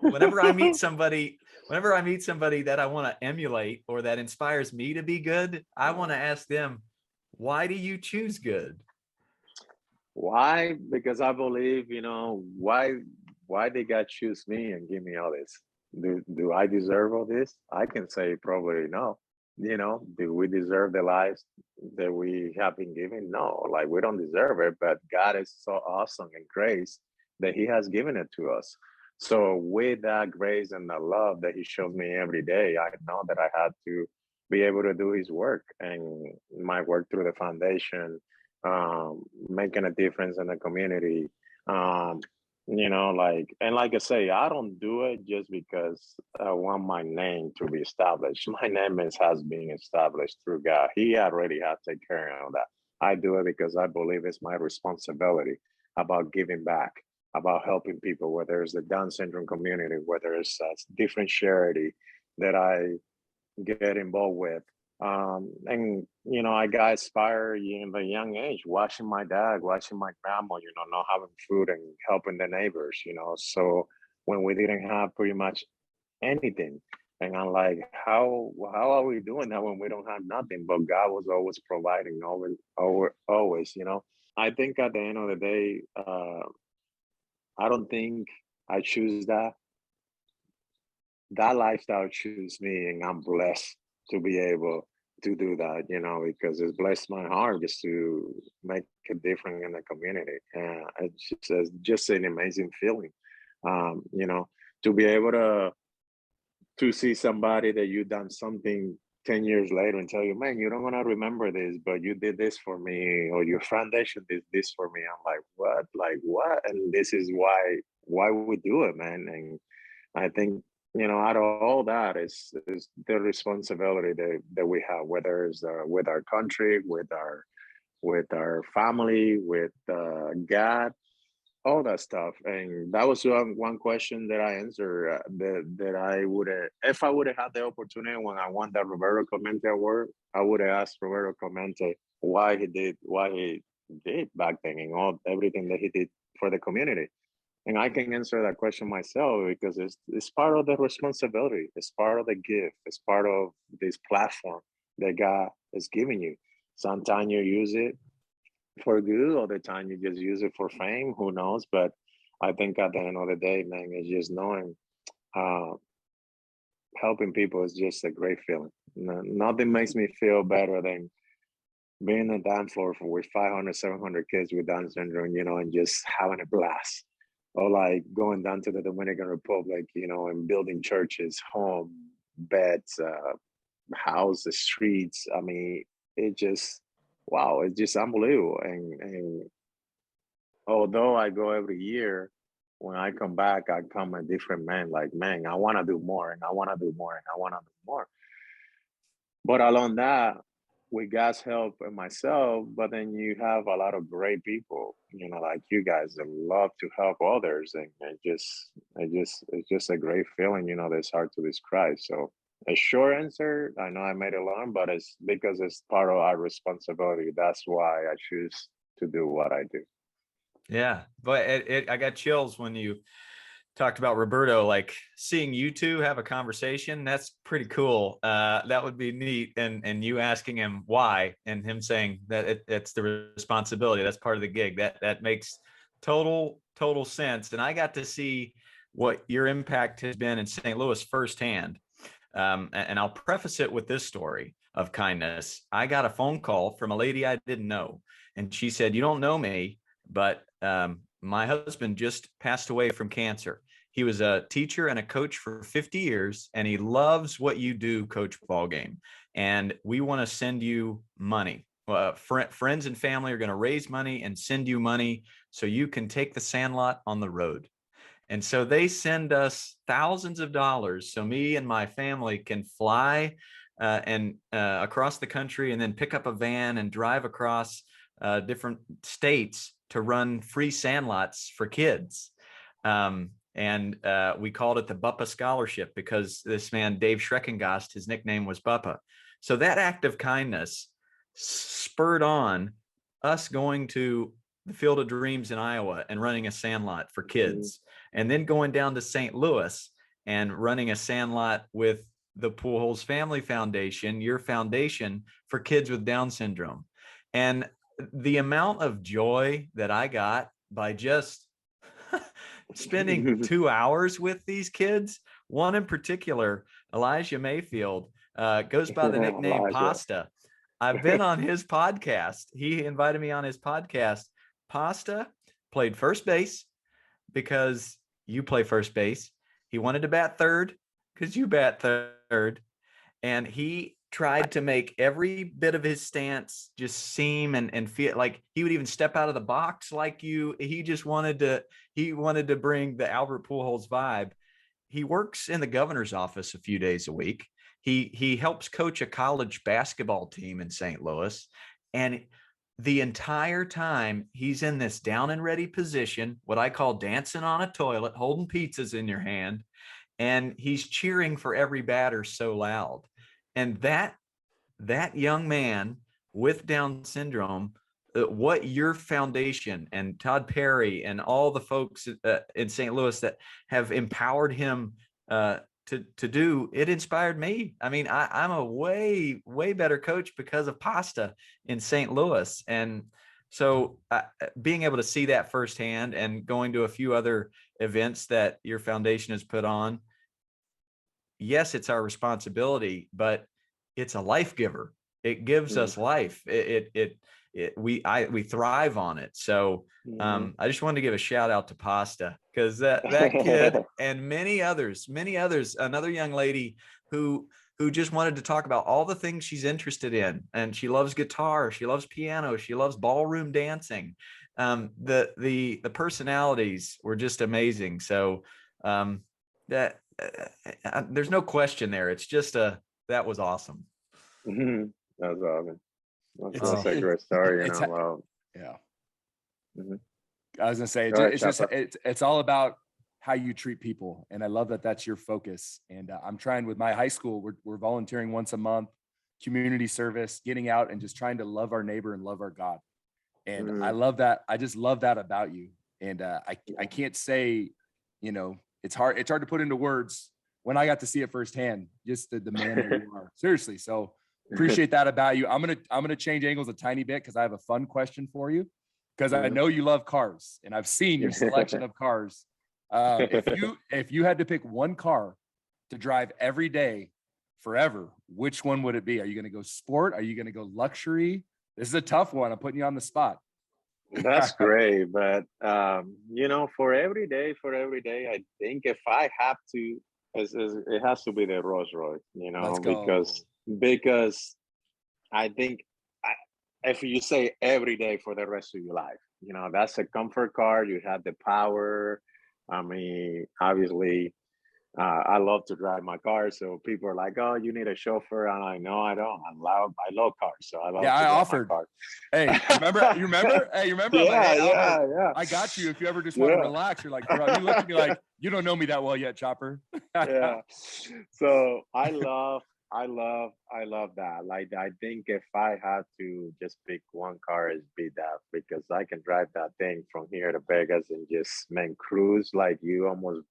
whenever I meet somebody that I want to emulate or that inspires me to be good, I want to ask them, why do you choose good? Why? Because I believe, you know, why they got choose me and give me all this? Do I deserve all this? I can say probably no. You know, do we deserve the lives that we have been given? No, like we don't deserve it, but God is so awesome and grace that he has given it to us. So with that grace and the love that he shows me every day, I know that I had to be able to do his work, and my work through the foundation, making a difference in the community. You know, like I say, I don't do it just because I want my name to be established. My name has been established through God. He already has taken care of that. I do it because I believe it's my responsibility about giving back, about helping people, whether it's the Down syndrome community, whether it's a different charity that I get involved with. And I got inspired in a young age, watching my dad, watching my grandma, not having food and helping the neighbors, So when we didn't have pretty much anything, and I'm like, how are we doing that when we don't have nothing? But God was always providing, always. I think at the end of the day, I don't think I choose that. That lifestyle choose me, and I'm blessed to be able to do that, because it's blessed my heart just to make a difference in the community. And it's just an amazing feeling, to be able to see somebody that you done something 10 years later and tell you, man, you don't want to remember this, but you did this for me, or your foundation did this for me. I'm like, what? Like what? And this is why we do it, man. And I think, out of all that is the responsibility that we have, whether it's with our country, with our family, with God, all that stuff. And that was one question that I answered, that I would have, if I would have had the opportunity when I won that Roberto Clemente Award, I would have asked Roberto Clemente what he did back then, and everything that he did for the community. And I can answer that question myself, because it's part of the responsibility. It's part of the gift. It's part of this platform that God is giving you. Sometimes you use it for good, all the time you just use it for fame. Who knows? But I think at the end of the day, man, it's just knowing helping people is just a great feeling. Nothing makes me feel better than being on the dance floor with 500, 700 kids with Down syndrome, and just having a blast. Or like going down to the Dominican Republic, and building churches, home, beds, houses, streets. I mean, it just, wow, it's just unbelievable. And although I go every year, when I come back, I come a different man. Like, man, I want to do more, and I want to do more, and I want to do more. But along that, with God's help and myself, but then you have a lot of great people, like you guys that love to help others, and it's just a great feeling, that's hard to describe. So a short answer, I know I made it long, but it's because it's part of our responsibility. That's why I choose to do what I do. Yeah, but I got chills when you talked about Roberto, like seeing you two have a conversation. That's pretty cool. That would be neat. And you asking him why, and him saying that it's the responsibility. That's part of the gig. That makes total sense. And I got to see what your impact has been in St. Louis firsthand. And I'll preface it with this story of kindness. I got a phone call from a lady I didn't know, and she said, "You don't know me, but my husband just passed away from cancer. He was a teacher and a coach for 50 years, and he loves what you do, Coach Ballgame. And we want to send you money. Friends and family are going to raise money and send you money so you can take the Sandlot on the road." And so they send us thousands of dollars so me and my family can fly and across the country, and then pick up a van and drive across different states to run free Sandlots for kids. And we called it the Buppa Scholarship because this man, Dave Schreckengast, his nickname was Buppa. So that act of kindness spurred on us going to the Field of Dreams in Iowa and running a Sandlot for kids, and then going down to St. Louis and running a Sandlot with the Pujols Family Foundation, your foundation, for kids with Down syndrome. And the amount of joy that I got by just spending 2 hours with these kids, one in particular, Elijah Mayfield, goes by the nickname Pasta. I've been on his podcast. He invited me on his podcast. Pasta played first base because you play first base. He wanted to bat third because you bat third. And he tried to make every bit of his stance just seem and feel like he would even step out of the box like you. He just wanted to bring the Albert Pujols vibe. He works in the governor's office a few days a week. He helps coach a college basketball team in St. Louis. And the entire time he's in this down and ready position, what I call dancing on a toilet, holding pizzas in your hand, and he's cheering for every batter so loud. And that that young man with Down syndrome, what your foundation and Todd Perry and all the folks in St. Louis that have empowered him to do, it inspired me. I mean, I'm a way better coach because of Pasta in St. Louis. And so being able to see that firsthand and going to a few other events that your foundation has put on, yes, it's our responsibility, but it's a life giver. It gives us life. We thrive on it. So I just wanted to give a shout out to Pasta, because that kid and many others, another young lady who just wanted to talk about all the things she's interested in. And she loves guitar. She loves piano. She loves ballroom dancing. The personalities were just amazing. So there's no question there. It's just that was awesome. That was awesome. That's a great story, Wow. Yeah. I was gonna say, it's all about how you treat people, and I love that that's your focus. And I'm trying with my high school. We're volunteering once a month, community service, getting out and just trying to love our neighbor and love our God. And I love that. I just love that about you. And I can't say, it's hard to put into words when I got to see it firsthand, just the man that you are. Seriously. So appreciate that about you. I'm gonna change angles a tiny bit because I have a fun question for you, because I know you love cars and I've seen your selection of cars. If you had to pick one car to drive every day forever, which one would it be? Are you going to go sport? Are you going to go luxury? This is a tough one. I'm putting you on the spot. That's great. But, for every day, I think if I have to, it has to be the Rolls Royce, because I think if you say every day for the rest of your life, that's a comfort car. You have the power. I mean, obviously, I love to drive my car. So people are like, "Oh, you need a chauffeur." I'm like, "No, I don't. I love cars, so I love." Yeah, I offered. My car. Hey, you remember? Hey, you remember? Yeah. I got you. If you ever just want to relax, you're like, bro, you look at me like you don't know me that well yet, Chopper. Yeah. So I love that. Like, I think if I had to just pick one car, it'd be that, because I can drive that thing from here to Vegas and just, cruise like you almost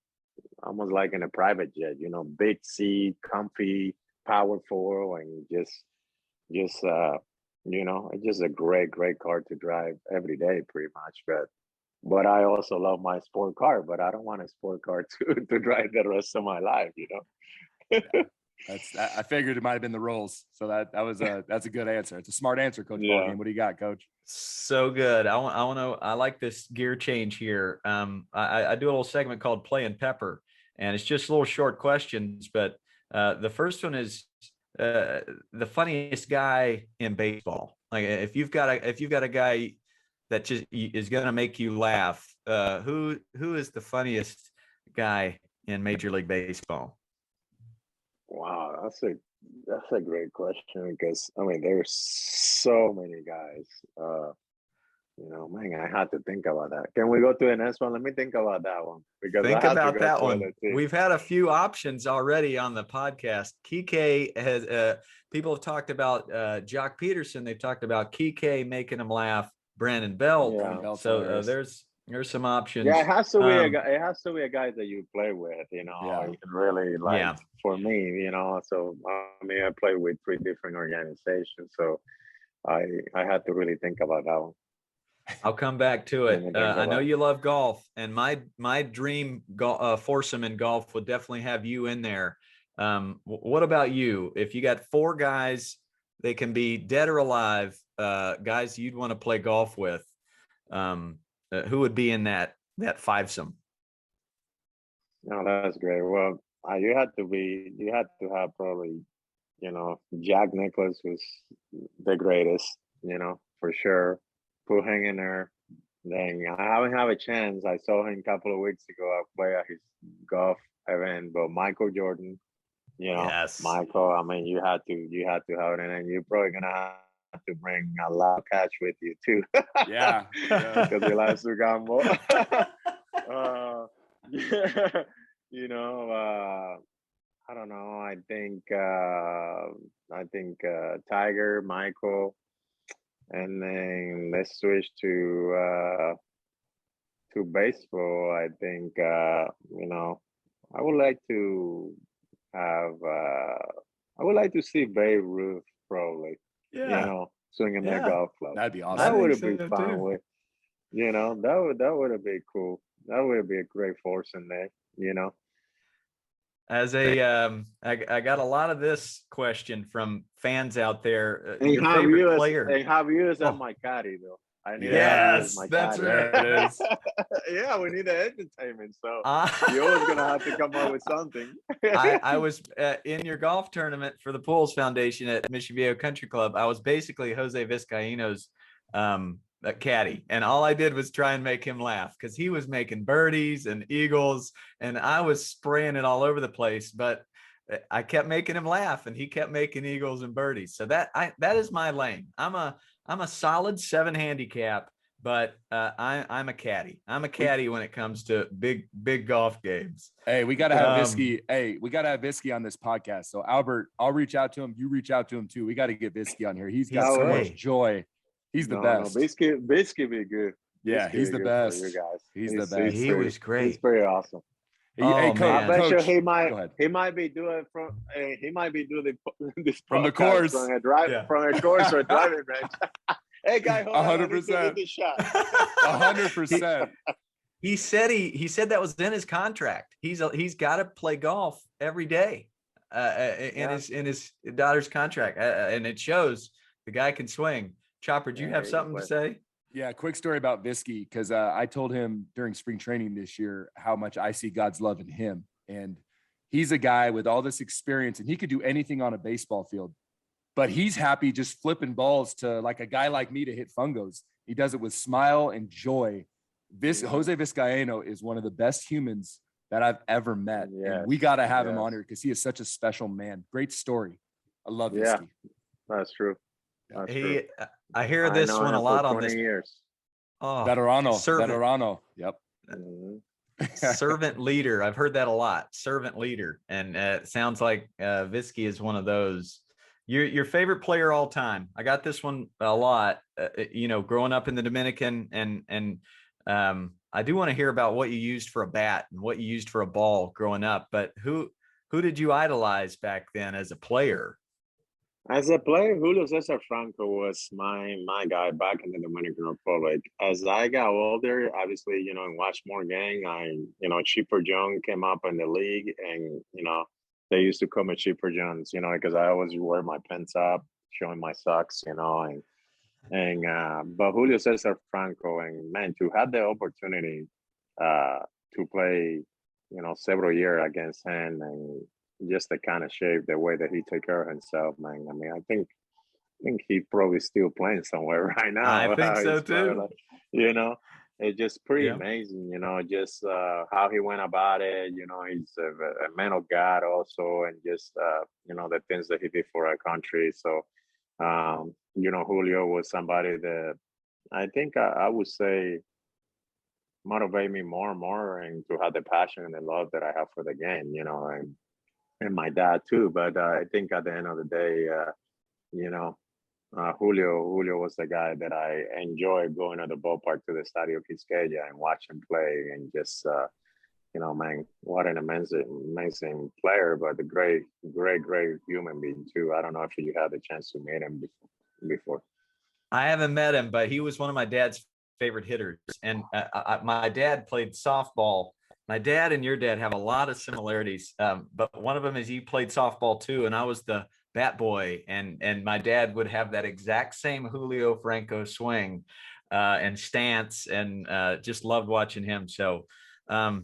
like in a private jet, big seat, comfy, powerful, and it's just a great car to drive every day, pretty much. But I also love my sport car, but I don't want a sport car to drive the rest of my life, Yeah. I figured it might have been the Rolls. So that's a good answer. It's a smart answer, Coach Ballgame. What do you got, Coach? So good. I like this gear change here. I do a little segment called Play and Pepper, and it's just little short questions. But the first one is the funniest guy in baseball. Like, if you've got a guy that just is going to make you laugh, who is the guy in Major League Baseball? Wow, that's a great question, because there's so many guys. I had to think about that. Can we go to the next one? Let me think about that one, because think about that one. We've had a few options already on the podcast. Kike has people have talked about Jock Peterson. They've talked about Kike making him laugh. Brandon Belt. Yeah. So there's some options. Yeah, it has to be a guy. It has to be a guy that you play with. Really, like, for me, So I play with 3 different organizations, so I had to really think about that one. I'll come back to it. I know you love golf, and my dream foursome in golf would definitely have you in there. What about you? If you got 4 guys, they can be dead or alive, guys you'd want to play golf with, who would be in that fivesome? No, that's great. Well, you had to have probably, Jack Nicklaus was the greatest, for sure. Put him in there. Then I haven't had a chance. I saw him a couple of weeks ago. I play at his golf event, but Michael Jordan, yes. Michael. You had to have it, and you're probably gonna have to bring a lot of cash with you too. Yeah, because he likes to gamble. I don't know. Tiger, Michael, and then let's switch to baseball. I think I would like to have I would like to see Babe Ruth probably. Yeah. Swinging that golf club. That'd be awesome. That I would think have been so, fun too. with. That would have been cool. That would be a great force in there. As I got a lot of this question from fans out there. And Your favorite player? have you as Oh. my caddy though. I need Yes, my that's caddy. right. There it is. Yeah, we need the entertainment. So you're always gonna have to come up with something. I was in your golf tournament for the Pujols Foundation at Mission Viejo Country Club. I was basically Jose Vizcaíno's caddy, and all I did was try and make him laugh because he was making birdies and eagles, and I was spraying it all over the place. But I kept making him laugh, and he kept making eagles and birdies. So that is my lane. I'm a solid 7 handicap, but I'm a caddy. I'm a caddy when it comes to big golf games. Hey, we gotta have Visky. Hey, we gotta have Visky on this podcast. So Albert, I'll reach out to him. You reach out to him too. We got to get Visky on here. He's got so much joy. He's the best. Biscuit be good. Yeah, he's the best. You guys. He's the best. He was great. He's pretty awesome. Hey, Coach, I bet you he Coach, might be doing this from the podcast course from a course or a driving range. Hey, guy, 100%. 100%. He said that was in his contract. He's got to play golf every day in his daughter's contract, and it shows the guy can swing. Chopper, do you have something to say? Yeah, quick story about Visky, because I told him during spring training this year how much I see God's love in him. And he's a guy with all this experience, and he could do anything on a baseball field, but he's happy just flipping balls to like a guy like me to hit fungos. He does it with smile and joy. Jose Vizcaíno is one of the best humans that I've ever met. Yes, and we got to have him on here because he is such a special man. Great story. I love Visky. That's true. I hear this one a lot on this. Years. Oh, Veterano. Yep. Servant leader. I've heard that a lot. Servant leader. And it sounds like Visky is one of those. Your favorite player all time. I got this one a lot, growing up in the Dominican, and I do want to hear about what you used for a bat and what you used for a ball growing up, but who did you idolize back then as a player? As a player, Julio Cesar Franco was my guy back in the Dominican Republic. As I got older, obviously, in Watchmore gang, Chipper Jones came up in the league, and, they used to call me Chipper Jones, because I always wear my pants up, showing my socks, but Julio Cesar Franco, and man, to have the opportunity to play, several years against him, and just the kind of shape, the way that he take care of himself, man. I mean, I think he probably still playing somewhere right now. I think so too. It's just pretty amazing, just how he went about it. He's a man of God also, and just the things that he did for our country. So, Julio was somebody that I think I would say motivate me more and more, and to have the passion and the love that I have for the game, and my dad too. But I think at the end of the day, Julio was the guy that I enjoyed going to the ballpark to the Estadio Quisqueya and watch him play, and just man, what an amazing player, but a great human being too. I don't know if you had the chance to meet him before. I haven't met him, but he was one of my dad's favorite hitters, and my dad played softball. My dad and your dad have a lot of similarities, but one of them is he played softball too, and I was the bat boy, and my dad would have that exact same Julio Franco swing and stance, and just loved watching him. So I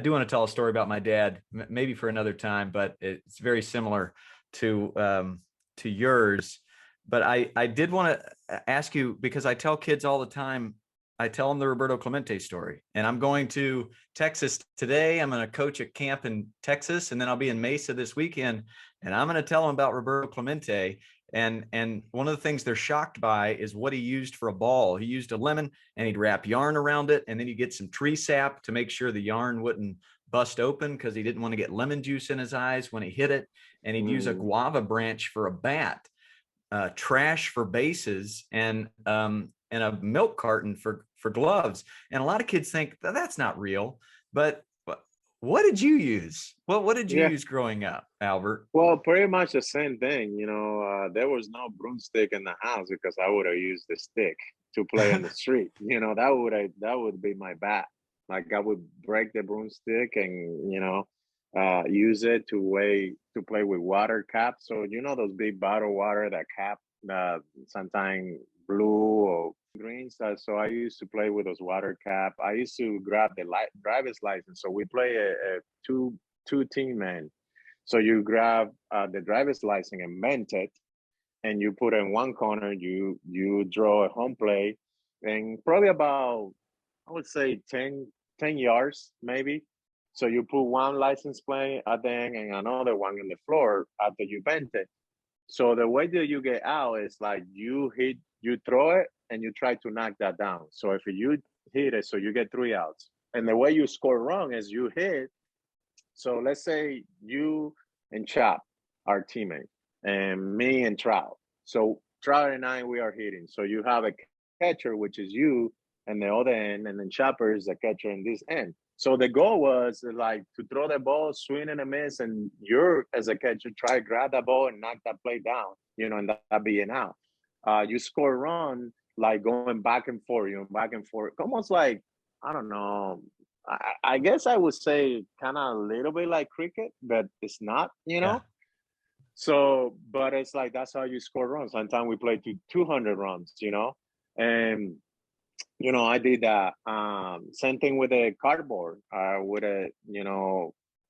do want to tell a story about my dad, maybe for another time, but it's very similar to yours. But I did want to ask you, because I tell kids all the time, I tell them the Roberto Clemente story, and I'm going to Texas today. I'm going to coach at camp in Texas, and then I'll be in Mesa this weekend, and I'm going to tell them about Roberto Clemente. And one of the things they're shocked by is what he used for a ball. He used a lemon, and he'd wrap yarn around it, and then you get some tree sap to make sure the yarn wouldn't bust open because he didn't want to get lemon juice in his eyes when he hit it. And he'd use a guava branch for a bat, trash for bases, and a milk carton for gloves. And a lot of kids think that's not real, but what did you use? What did you use growing up, Albert? Well, pretty much the same thing. There was no broomstick in the house because I would have used the stick to play on the street. That would be my bat. Like I would break the broomstick and use it to play with water caps. So those big bottle water that cap sometimes blue or green. So I used to play with those water cap. I used to grab the driver's license. So we play a two team man. So you grab the driver's license and bend it, and you put it in one corner. You draw a home plate, and probably about, I would say 10 yards maybe. So you put one license plate at the end and another one on the floor after you bent it. So the way that you get out is like you throw it and you try to knock that down. So if you hit it, so you get 3 outs. And the way you score wrong is you hit. So let's say you and Chop are teammates, and me and Trout. So Trout and I, we are hitting. So you have a catcher, which is you, and the other end, and then Chopper is the catcher in this end. So the goal was like to throw the ball, swing and a miss, and you're as a catcher try to grab that ball and knock that play down, and that being out. You score a run like going back and forth, back and forth, almost like, I don't know. I guess I would say kind of a little bit like cricket, but it's not, Yeah. So, but it's like that's how you score runs. Sometimes we play to 200 runs, and I did that. Same thing with the cardboard. I would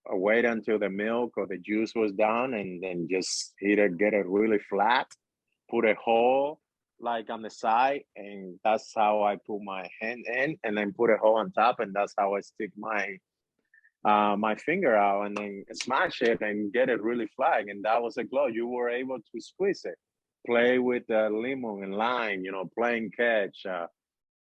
wait until the milk or the juice was done, and then just either get it really flat, put a hole like on the side, and that's how I put my hand in, and then put a hole on top, and that's how I stick my finger out and then smash it and get it really flat. And that was a glove. You were able to squeeze it, play with lemon and lime, playing catch,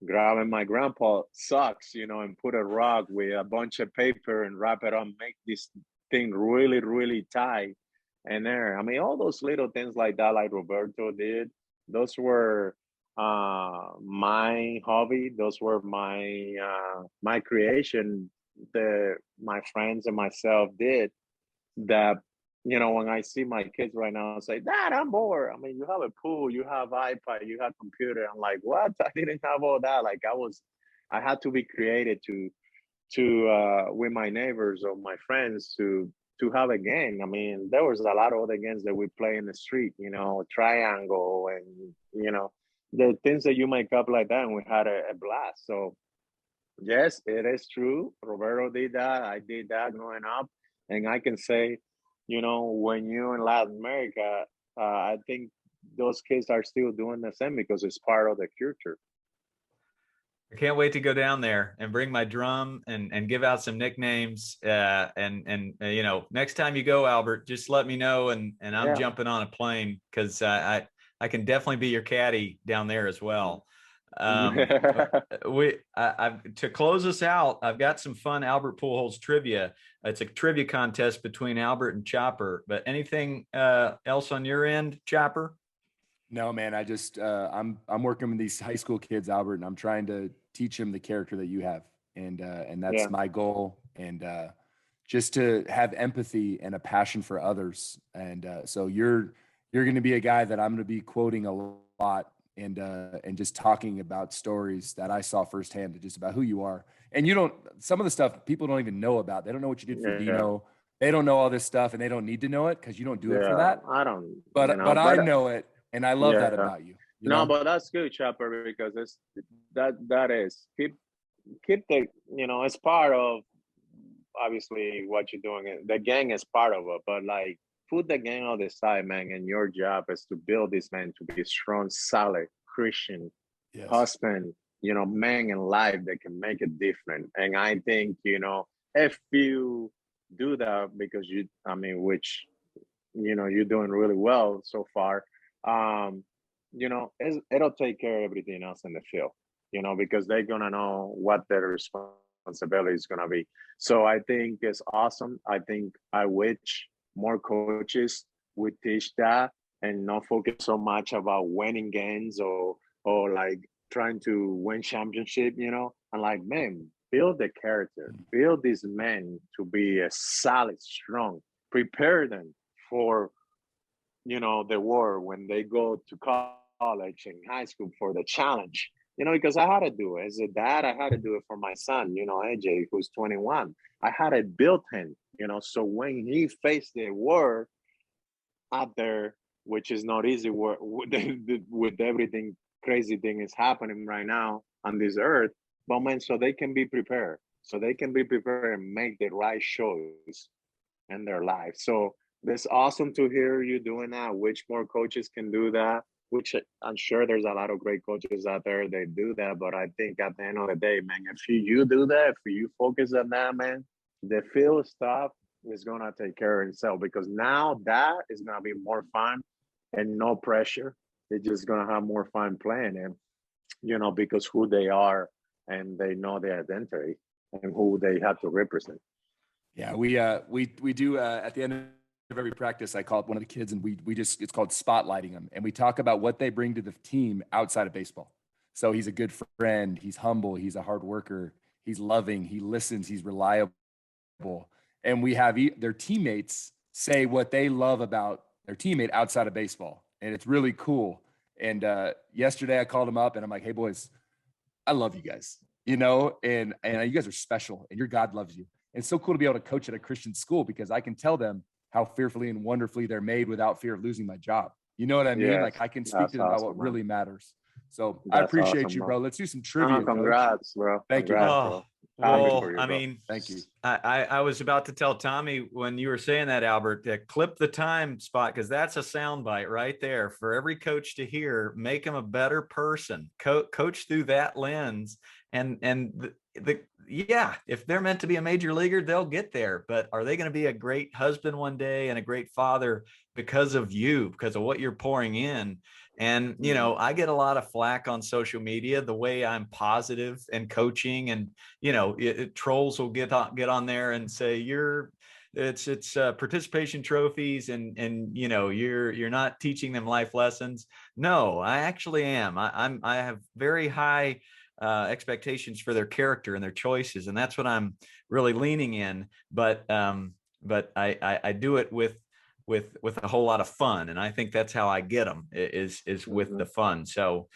grabbing my grandpa socks, and put a rock with a bunch of paper and wrap it on, make this thing really, really tight. And there, I mean, all those little things like that, like Roberto did, those were my hobby. Those were my creation. My friends and myself did that. When I see my kids right now and say, Dad, I'm bored. I mean, you have a pool, you have iPad, you have computer. I'm like, what? I didn't have all that. Like I had to be creative to with my neighbors or my friends to have a game. I mean, there was a lot of other games that we play in the street, triangle and, the things that you make up like that. And we had a blast. So yes, it is true. Roberto did that. I did that growing up. And I can say, when you're in Latin America, I think those kids are still doing the same because it's part of the culture. I can't wait to go down there and bring my drum and give out some nicknames. And next time you go, Albert, just let me know and I'm jumping on a plane because I can definitely be your caddy down there as well. To close us out, I've got some fun Albert Pujols trivia. It's a trivia contest between Albert and Chopper. But anything else on your end, Chopper? No, man. I just I'm working with these high school kids, Albert, and I'm trying to teach them the character that you have, and that's my goal. And just to have empathy and a passion for others. And so you're going to be a guy that I'm going to be quoting a lot. And just talking about stories that I saw firsthand, just about who you are. And some of the stuff people don't even know about. They don't know what you did for Dino. They don't know all this stuff, and they don't need to know it because you don't do it for that. I don't. But I know it, and I love that about you. No, but that's good, Chopper, because that is keep the it's part of obviously what you're doing. The gang is part of it, but like, put the game on the side, man, and your job is to build this man to be a strong, solid Christian husband, man in life that can make it different. And I think, if you do that, because which, you're doing really well so far, it'll take care of everything else in the field, because they're going to know what their responsibility is going to be. So I think it's awesome. I think I wish more coaches would teach that and not focus so much about winning games or like trying to win championship, and like, man, build the character, build these men to be a solid, strong, prepare them for, the war when they go to college and high school for the challenge, because I had to do it as a dad. I had to do it for my son, AJ, who's 21. I had to build him, so when he faced the war out there, which is not easy work with everything crazy thing is happening right now on this earth, but man, so they can be prepared, and make the right choice in their life. So it's awesome to hear you doing that. Which more coaches can do that? Which I'm sure there's a lot of great coaches out there that do that. But I think at the end of the day, man, if you do that, if you focus on that, man, the field stuff is gonna take care of itself, because now that is gonna be more fun and no pressure. They're just gonna have more fun playing, and because who they are and they know their identity and who they have to represent. Yeah, we do at the end of every practice, I call up one of the kids and it's called spotlighting them. And we talk about what they bring to the team outside of baseball. So he's a good friend. He's humble. He's a hard worker. He's loving. He listens. He's reliable. And we have their teammates say what they love about their teammate outside of baseball. And it's really cool. And yesterday I called him up and I'm like, hey boys, I love you guys, and you guys are special and your God loves you. And it's so cool to be able to coach at a Christian school, because I can tell them how fearfully and wonderfully they're made without fear of losing my job. You know what I mean? Yes, like I can speak to them about what really matters. So that's I appreciate awesome, you, bro. Let's do some trivia. Congrats, bro. Thank you. Well, I mean, thank you. I was about to tell Tommy when you were saying that, Albert, to clip the time spot, because that's a soundbite right there for every coach to hear. Make them a better person. Coach through that lens, and yeah, if they're meant to be a major leaguer, they'll get there. But are they going to be a great husband one day and a great father because of you, because of what you're pouring in? And, I get a lot of flack on social media, the way I'm positive and coaching, and, trolls will get on there and say, it's participation trophies and, you're not teaching them life lessons. No, I actually am. I have very high expectations for their character and their choices. And that's what I'm really leaning in. But I do it with a whole lot of fun. And I think that's how I get them is with the fun. So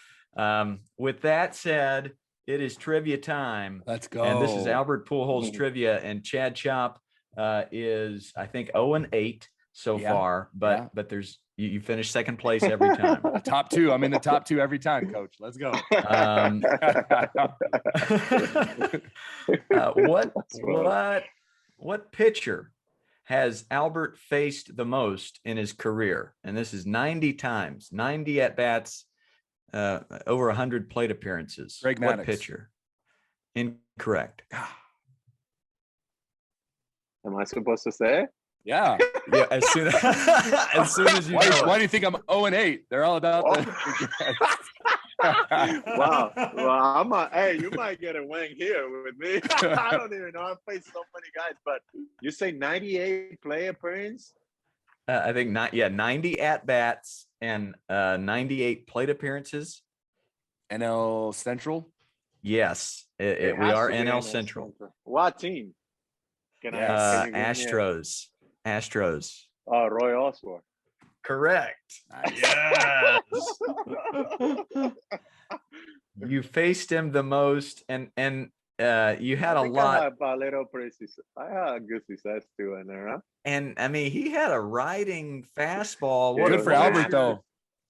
with that said, it is trivia time. Let's go. And this is Albert Pujols trivia, and Chad Chop is, I think, 0-8 so far, but there's, you finish second place every time. Top two. I'm in the top two every time, coach. Let's go. What pitcher has Albert faced the most in his career? And this is 90 times, 90 at-bats, over 100 plate appearances. Greg What Maddux. pitcher? Incorrect. Am I supposed to say? Yeah. Yeah. As soon as you why do you think I'm 0-8? They're all about Wow. Well, hey, you might get a wing here with me. I don't even know. I've faced so many guys, but you say 98 play appearance? I think 90 at-bats and 98 plate appearances. NL Central? Yes, we are NL Central. What team? Astros. Astros. Oh, Roy Oswald. Correct. Nice. Yes. You faced him the most, and you had a lot. I had a good success too in there, huh? And I mean, he had a ring fastball. Good for Albert though.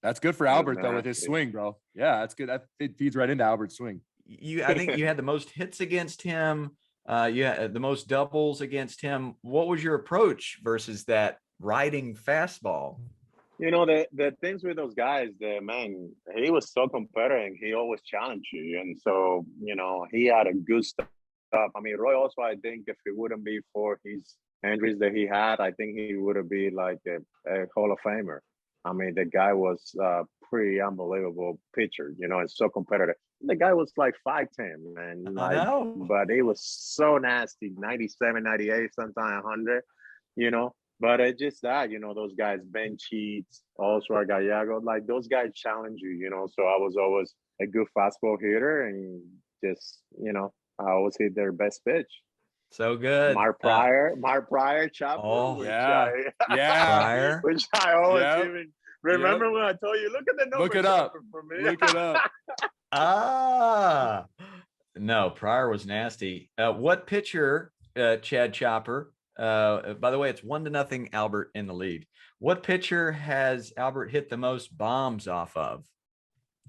That's good for Albert though with his swing, bro. Yeah, that's good. That feeds right into Albert's swing. I think you had the most hits against him. You had the most doubles against him. What was your approach versus that riding fastball? The things with those guys, man, he was so competitive. He always challenged you. And so, he had a good stuff. I mean, Roy also, I think if it wouldn't be for his injuries that he had, I think he would have been like a Hall of Famer. I mean, the guy was a pretty unbelievable pitcher, and so competitive. The guy was like 5'10", man. I know. But it was so nasty. 97, 98, sometimes 100, you know. But it's just that, you know, those guys, Ben Cheats, Oswald Gallego, like those guys challenge you, you know. So I was always a good fastball hitter and just, you know, I always hit their best pitch. So good. Mark Pryor chopper. Oh, yeah. Pryor. Which I always even remember when I told you, look at the number. Look it up. For me. Look it up. No, Pryor was nasty. What pitcher, Chad Chopper? By the way, it's 1-0 Albert in the lead. What pitcher has Albert hit the most bombs off of?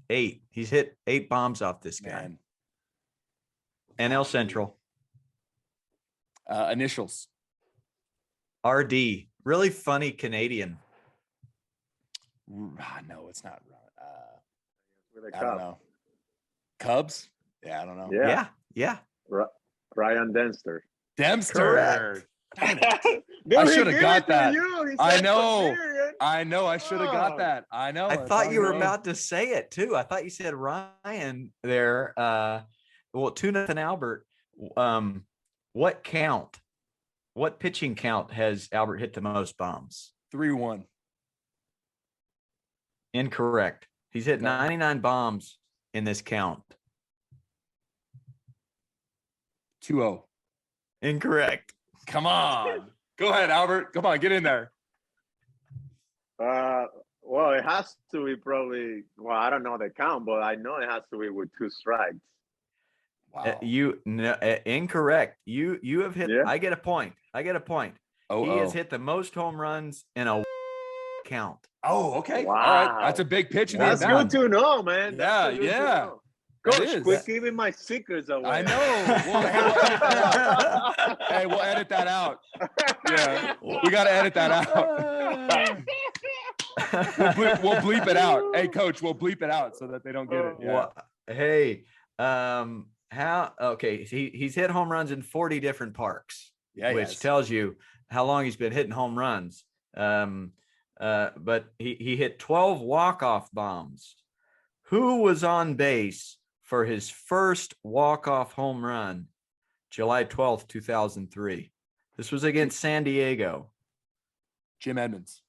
8. He's hit 8 bombs off this guy. Man. NL Central. Initials. RD. Really funny Canadian. No, it's not. I don't know. Cubs? Yeah, I don't know. Yeah. Ryan Dempster. Dempster. Dude, I should have got that. I know. I should have got that. I know. I thought you were about to say it too. I thought you said Ryan there. Well, 2-0 Albert. What pitching count has Albert hit the most bombs? 3-1. Incorrect. He's hit 99 bombs in this count. 2-0. Incorrect. Come on. Go ahead, Albert. Come on, get in there. Well, it has to be probably, well, I don't know the count, but I know it has to be with 2 strikes. Wow. Incorrect. You have hit. Yeah. I get a point. He has hit the most home runs in a count. Oh, okay. Wow. All right. That's a big pitch. That's good to know, man. Yeah. Coach, quit giving my secrets away. I know. Hey, we'll edit that out. Yeah, we got to edit that out. we'll bleep it out. Hey, Coach, we'll bleep it out so that they don't get it. Yeah. Well, hey, he's hit home runs in 40 different parks, which tells you how long he's been hitting home runs. But he hit 12 walk-off bombs. Who was on base for his first walk-off home run, July 12th, 2003? This was against San Diego. Jim Edmonds.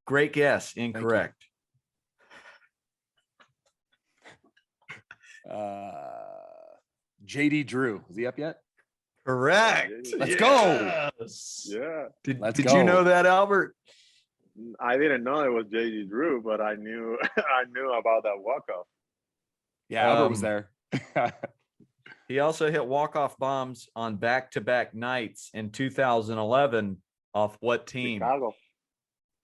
Great guess. Incorrect. JD Drew. Is he up yet? Correct. Let's go. Yeah. Did you know that, Albert? I didn't know it was JD Drew, but I knew about that walk-off. Yeah, Albert was there. He also hit walk-off bombs on back-to-back nights in 2011 off what team? Chicago.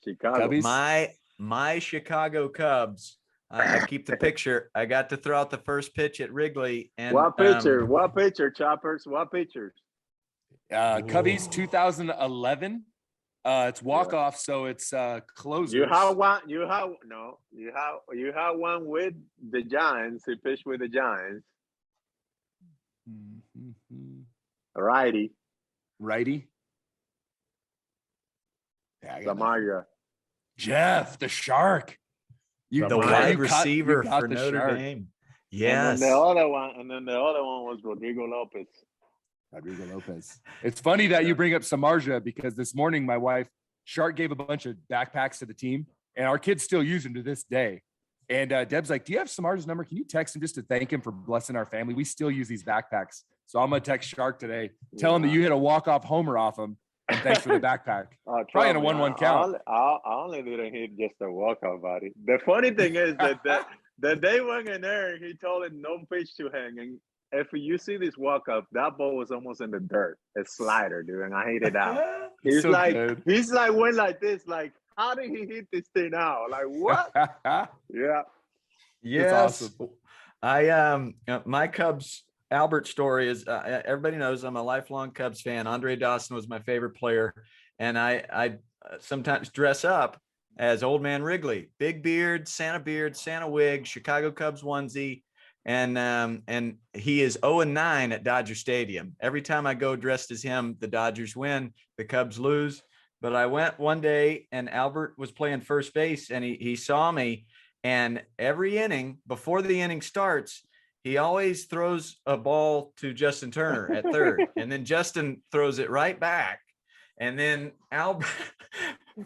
Cubbies? My Chicago Cubs. I keep the picture. I got to throw out the first pitch at Wrigley. And what pitcher? What pitcher, Choppers? What pitchers? Cubbies 2011. It's walk-off, so it's closers. You have one with the Giants. He pitched with the Giants. Righty. Yeah, Samaria. Jeff, the Shark. The wide receiver for Notre Dame. Yes. And then the other one was Rodrigo Lopez. It's funny that you bring up Samardzija because this morning my wife, Shark, gave a bunch of backpacks to the team, and our kids still use them to this day. And Deb's like, do you have Samardzija's number? Can you text him just to thank him for blessing our family? We still use these backpacks. So I'm going to text Shark today. Tell him that you hit a walk-off homer off him. And thanks for the backpack. Probably in a 1-1 count. I only didn't hit just a walk-off, buddy. The funny thing is that they went in there, he told him no pitch to hang. And if you see this walk-up, that ball was almost in the dirt. A slider, dude, and I hit it out. He's like went like this, like, how did he hit this thing out? Like, what? Yeah. Yes. That's awesome. I my Cubs Albert story is everybody knows I'm a lifelong Cubs fan. Andre Dawson was my favorite player, and I sometimes dress up as Old Man Wrigley, big beard, Santa wig, Chicago Cubs onesie, and he is 0-9 at Dodger Stadium. Every time I go dressed as him, the Dodgers win, the Cubs lose. But I went one day and Albert was playing first base, and he saw me, And every inning, before the inning starts, he always throws a ball to Justin Turner at third. And then Justin throws it right back. And then Albert,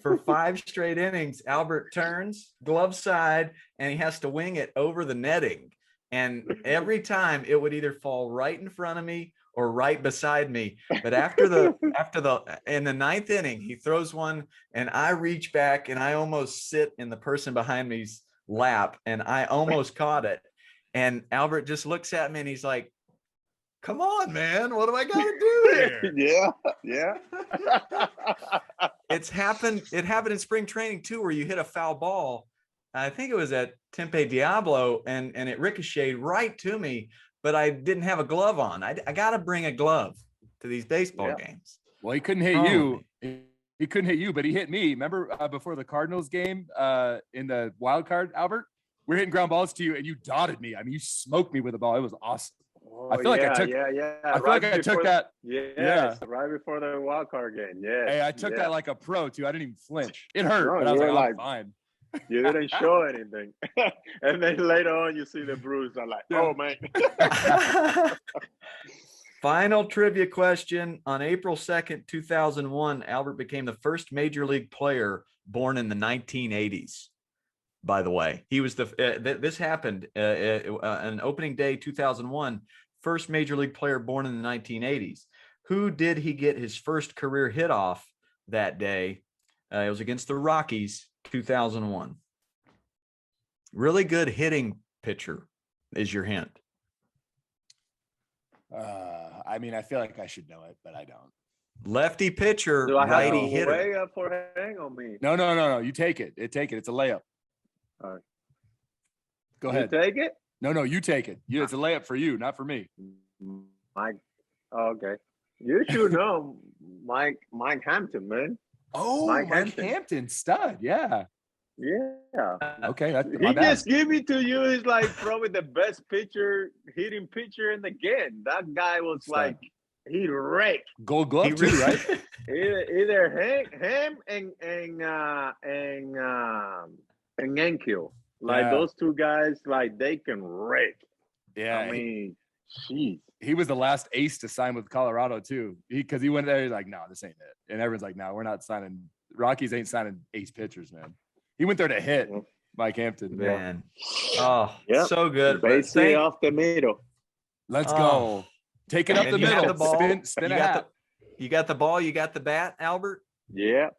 for 5 straight innings, Albert turns glove side and he has to wing it over the netting. And every time it would either fall right in front of me or right beside me. But in the 9th inning, he throws one and I reach back and I almost sit in the person behind me's lap and I almost caught it. And Albert just looks at me and he's like, come on, man, what do I got to do here? Yeah. It happened in spring training too, where you hit a foul ball. I think it was at Tempe Diablo and it ricocheted right to me, but I didn't have a glove on. I got to bring a glove to these baseball games. Well, he couldn't hit you. He couldn't hit you, but he hit me. Remember before the Cardinals game in the wild card, Albert? We're hitting ground balls to you and you dotted me. I mean, you smoked me with the ball. It was awesome. Oh, I feel like I took that. Yes, right before the wild card game. Yeah. Hey, I took that like a pro too. I didn't even flinch. It hurt, but I was like, I'm fine. You didn't show anything. And then later on you see the bruise. I'm like, oh man. Final trivia question. On April 2nd, 2001, Albert became the first major league player born in the 1980s. By the way, he was this happened on opening day 2001, first major league player born in the 1980s. Who did he get his first career hit off that day? It was against the Rockies, 2001. Really good hitting pitcher is your hint. I mean, I feel like I should know it, but I don't. Lefty pitcher, righty hitter. Way up for hang on me. No. You take it. It's a layup. All right. Go ahead. You take it? No, you take it. It's a layup for you, not for me. Okay. You should know Mike Hampton, man. Oh, Mike Hampton, stud. Yeah. Okay, that's he just give it to you. He's like probably the best hitting pitcher in the game. That guy was stud. Like he wrecked. Gold glove too, right? either him and Enkill. Like those two guys, like they can wreck. Yeah. I mean, jeez. He was the last ace to sign with Colorado too. Because he went there, he's like, no, this ain't it. And everyone's like, no, we're not signing. Rockies ain't signing ace pitchers, man. He went there to hit Mike Hampton. Man. Oh, so good. Basically off the middle. Let's go. Take it up the middle. The ball. Spin a hat. You got the ball. You got the bat, Albert? Yeah.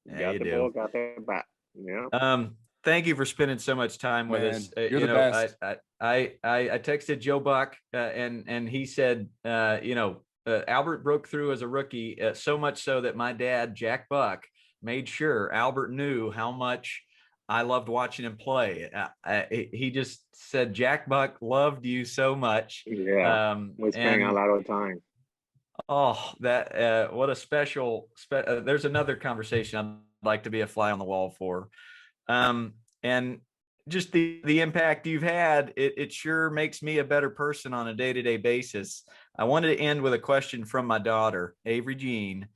Yeah, you do. Ball, got the bat. Yeah. Thank you for spending so much time with us. You're the best. I texted Joe Buck and he said, Albert broke through as a rookie, so much so that my dad, Jack Buck, made sure Albert knew how much I loved watching him play. He just said, Jack Buck loved you so much. Yeah, we spent a lot of time. Oh, that what a special. There's another conversation I'd like to be a fly on the wall for. And just the impact you've had, it sure makes me a better person on a day-to-day basis. I wanted to end with a question from my daughter, Avery Jean.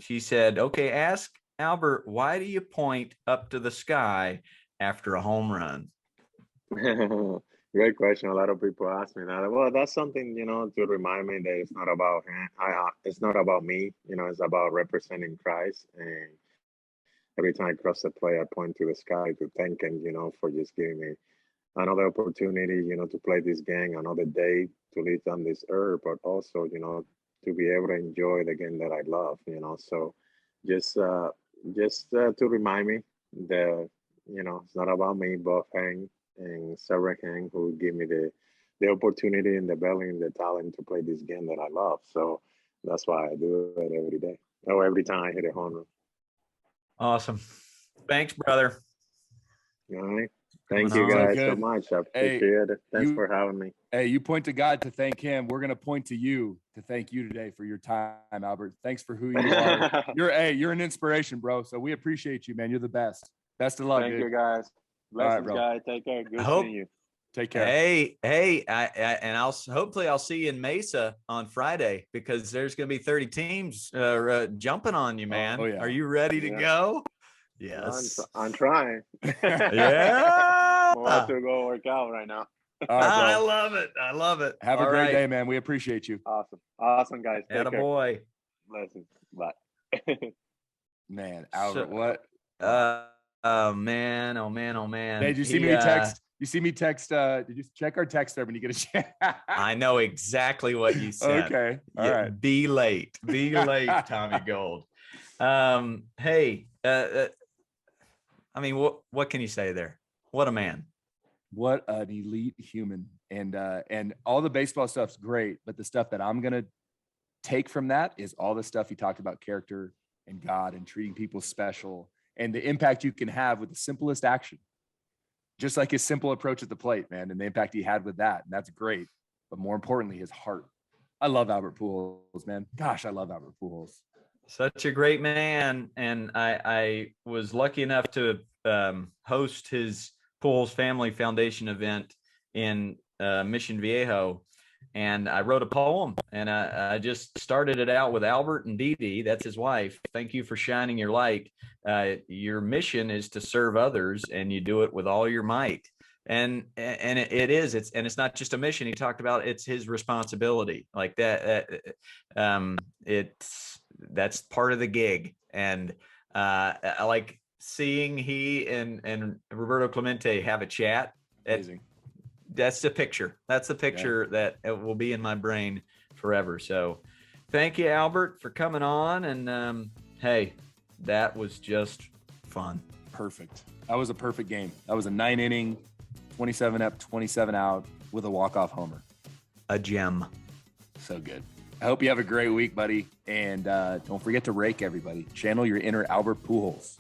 She said, okay, ask Albert, why do you point up to the sky after a home run? Great question. A lot of people ask me that. Well, that's something, to remind me that it's not about it's not about me, it's about representing Christ. And every time I cross the plate, I point to the sky to thank him, for just giving me another opportunity, to play this game, another day to live on this earth, but also, to be able to enjoy the game that I love, So just to remind me that, it's not about me, but Hank and Sarah Hank, who give me the opportunity and the belly and the talent to play this game that I love. So that's why I do it every day. Or every time I hit a home run. Awesome. Thanks, brother. All right. Thank you guys so much. I appreciate it. Thanks for having me. Hey, you point to God to thank him. We're going to point to you to thank you today for your time, Albert. Thanks for who you are. You're an inspiration, bro. So we appreciate you, man. You're the best. Best of luck. Thank you, guys. Blessings, guys. Take care. Good seeing you. Take care. Hey, and hopefully I'll see you in Mesa on Friday because there's going to be 30 teams jumping on you, man. Oh, yeah. Are you ready to go? Yes. I'm trying. Yeah. I'm about to go work out right now. All right, I bro. love it. I love it. Have a great day, man. We appreciate you. Awesome, guys. Take care. Attaboy. Blessings. Bye. Man, Albert, So- what? Oh man. Oh man. Hey, did you see me text? You see me text? Did you check our text there when you get a chance? I know exactly what you said. Okay. All right. Be late. Be late, Tommy Gold. Hey, I mean, what can you say there? What a man. What an elite human. And all the baseball stuff's great, but the stuff that I'm gonna take from that is all the stuff he talked about, character and God and treating people special and the impact you can have with the simplest action. Just like his simple approach at the plate, man, and the impact he had with that. And that's great. But more importantly, his heart. I love Albert Pujols, man. Gosh, I love Albert Pujols. Such a great man. And I was lucky enough to host his Pujols Family Foundation event in Mission Viejo. And I wrote a poem, and I just started it out with Albert and Dee Dee. That's his wife. Thank you for shining your light. Your mission is to serve others, and you do it with all your might. And it is. It's not just a mission. He talked about it's his responsibility, like that. That's part of the gig. And I like seeing he and Roberto Clemente have a chat. Amazing. That's the picture. That's the picture that it will be in my brain forever. So thank you, Albert, for coming on. And hey, that was just fun. Perfect. That was a perfect game. That was a 9-inning, 27 up, 27 out with a walk-off homer. A gem. So good. I hope you have a great week, buddy. And don't forget to rake everybody. Channel your inner Albert Pujols.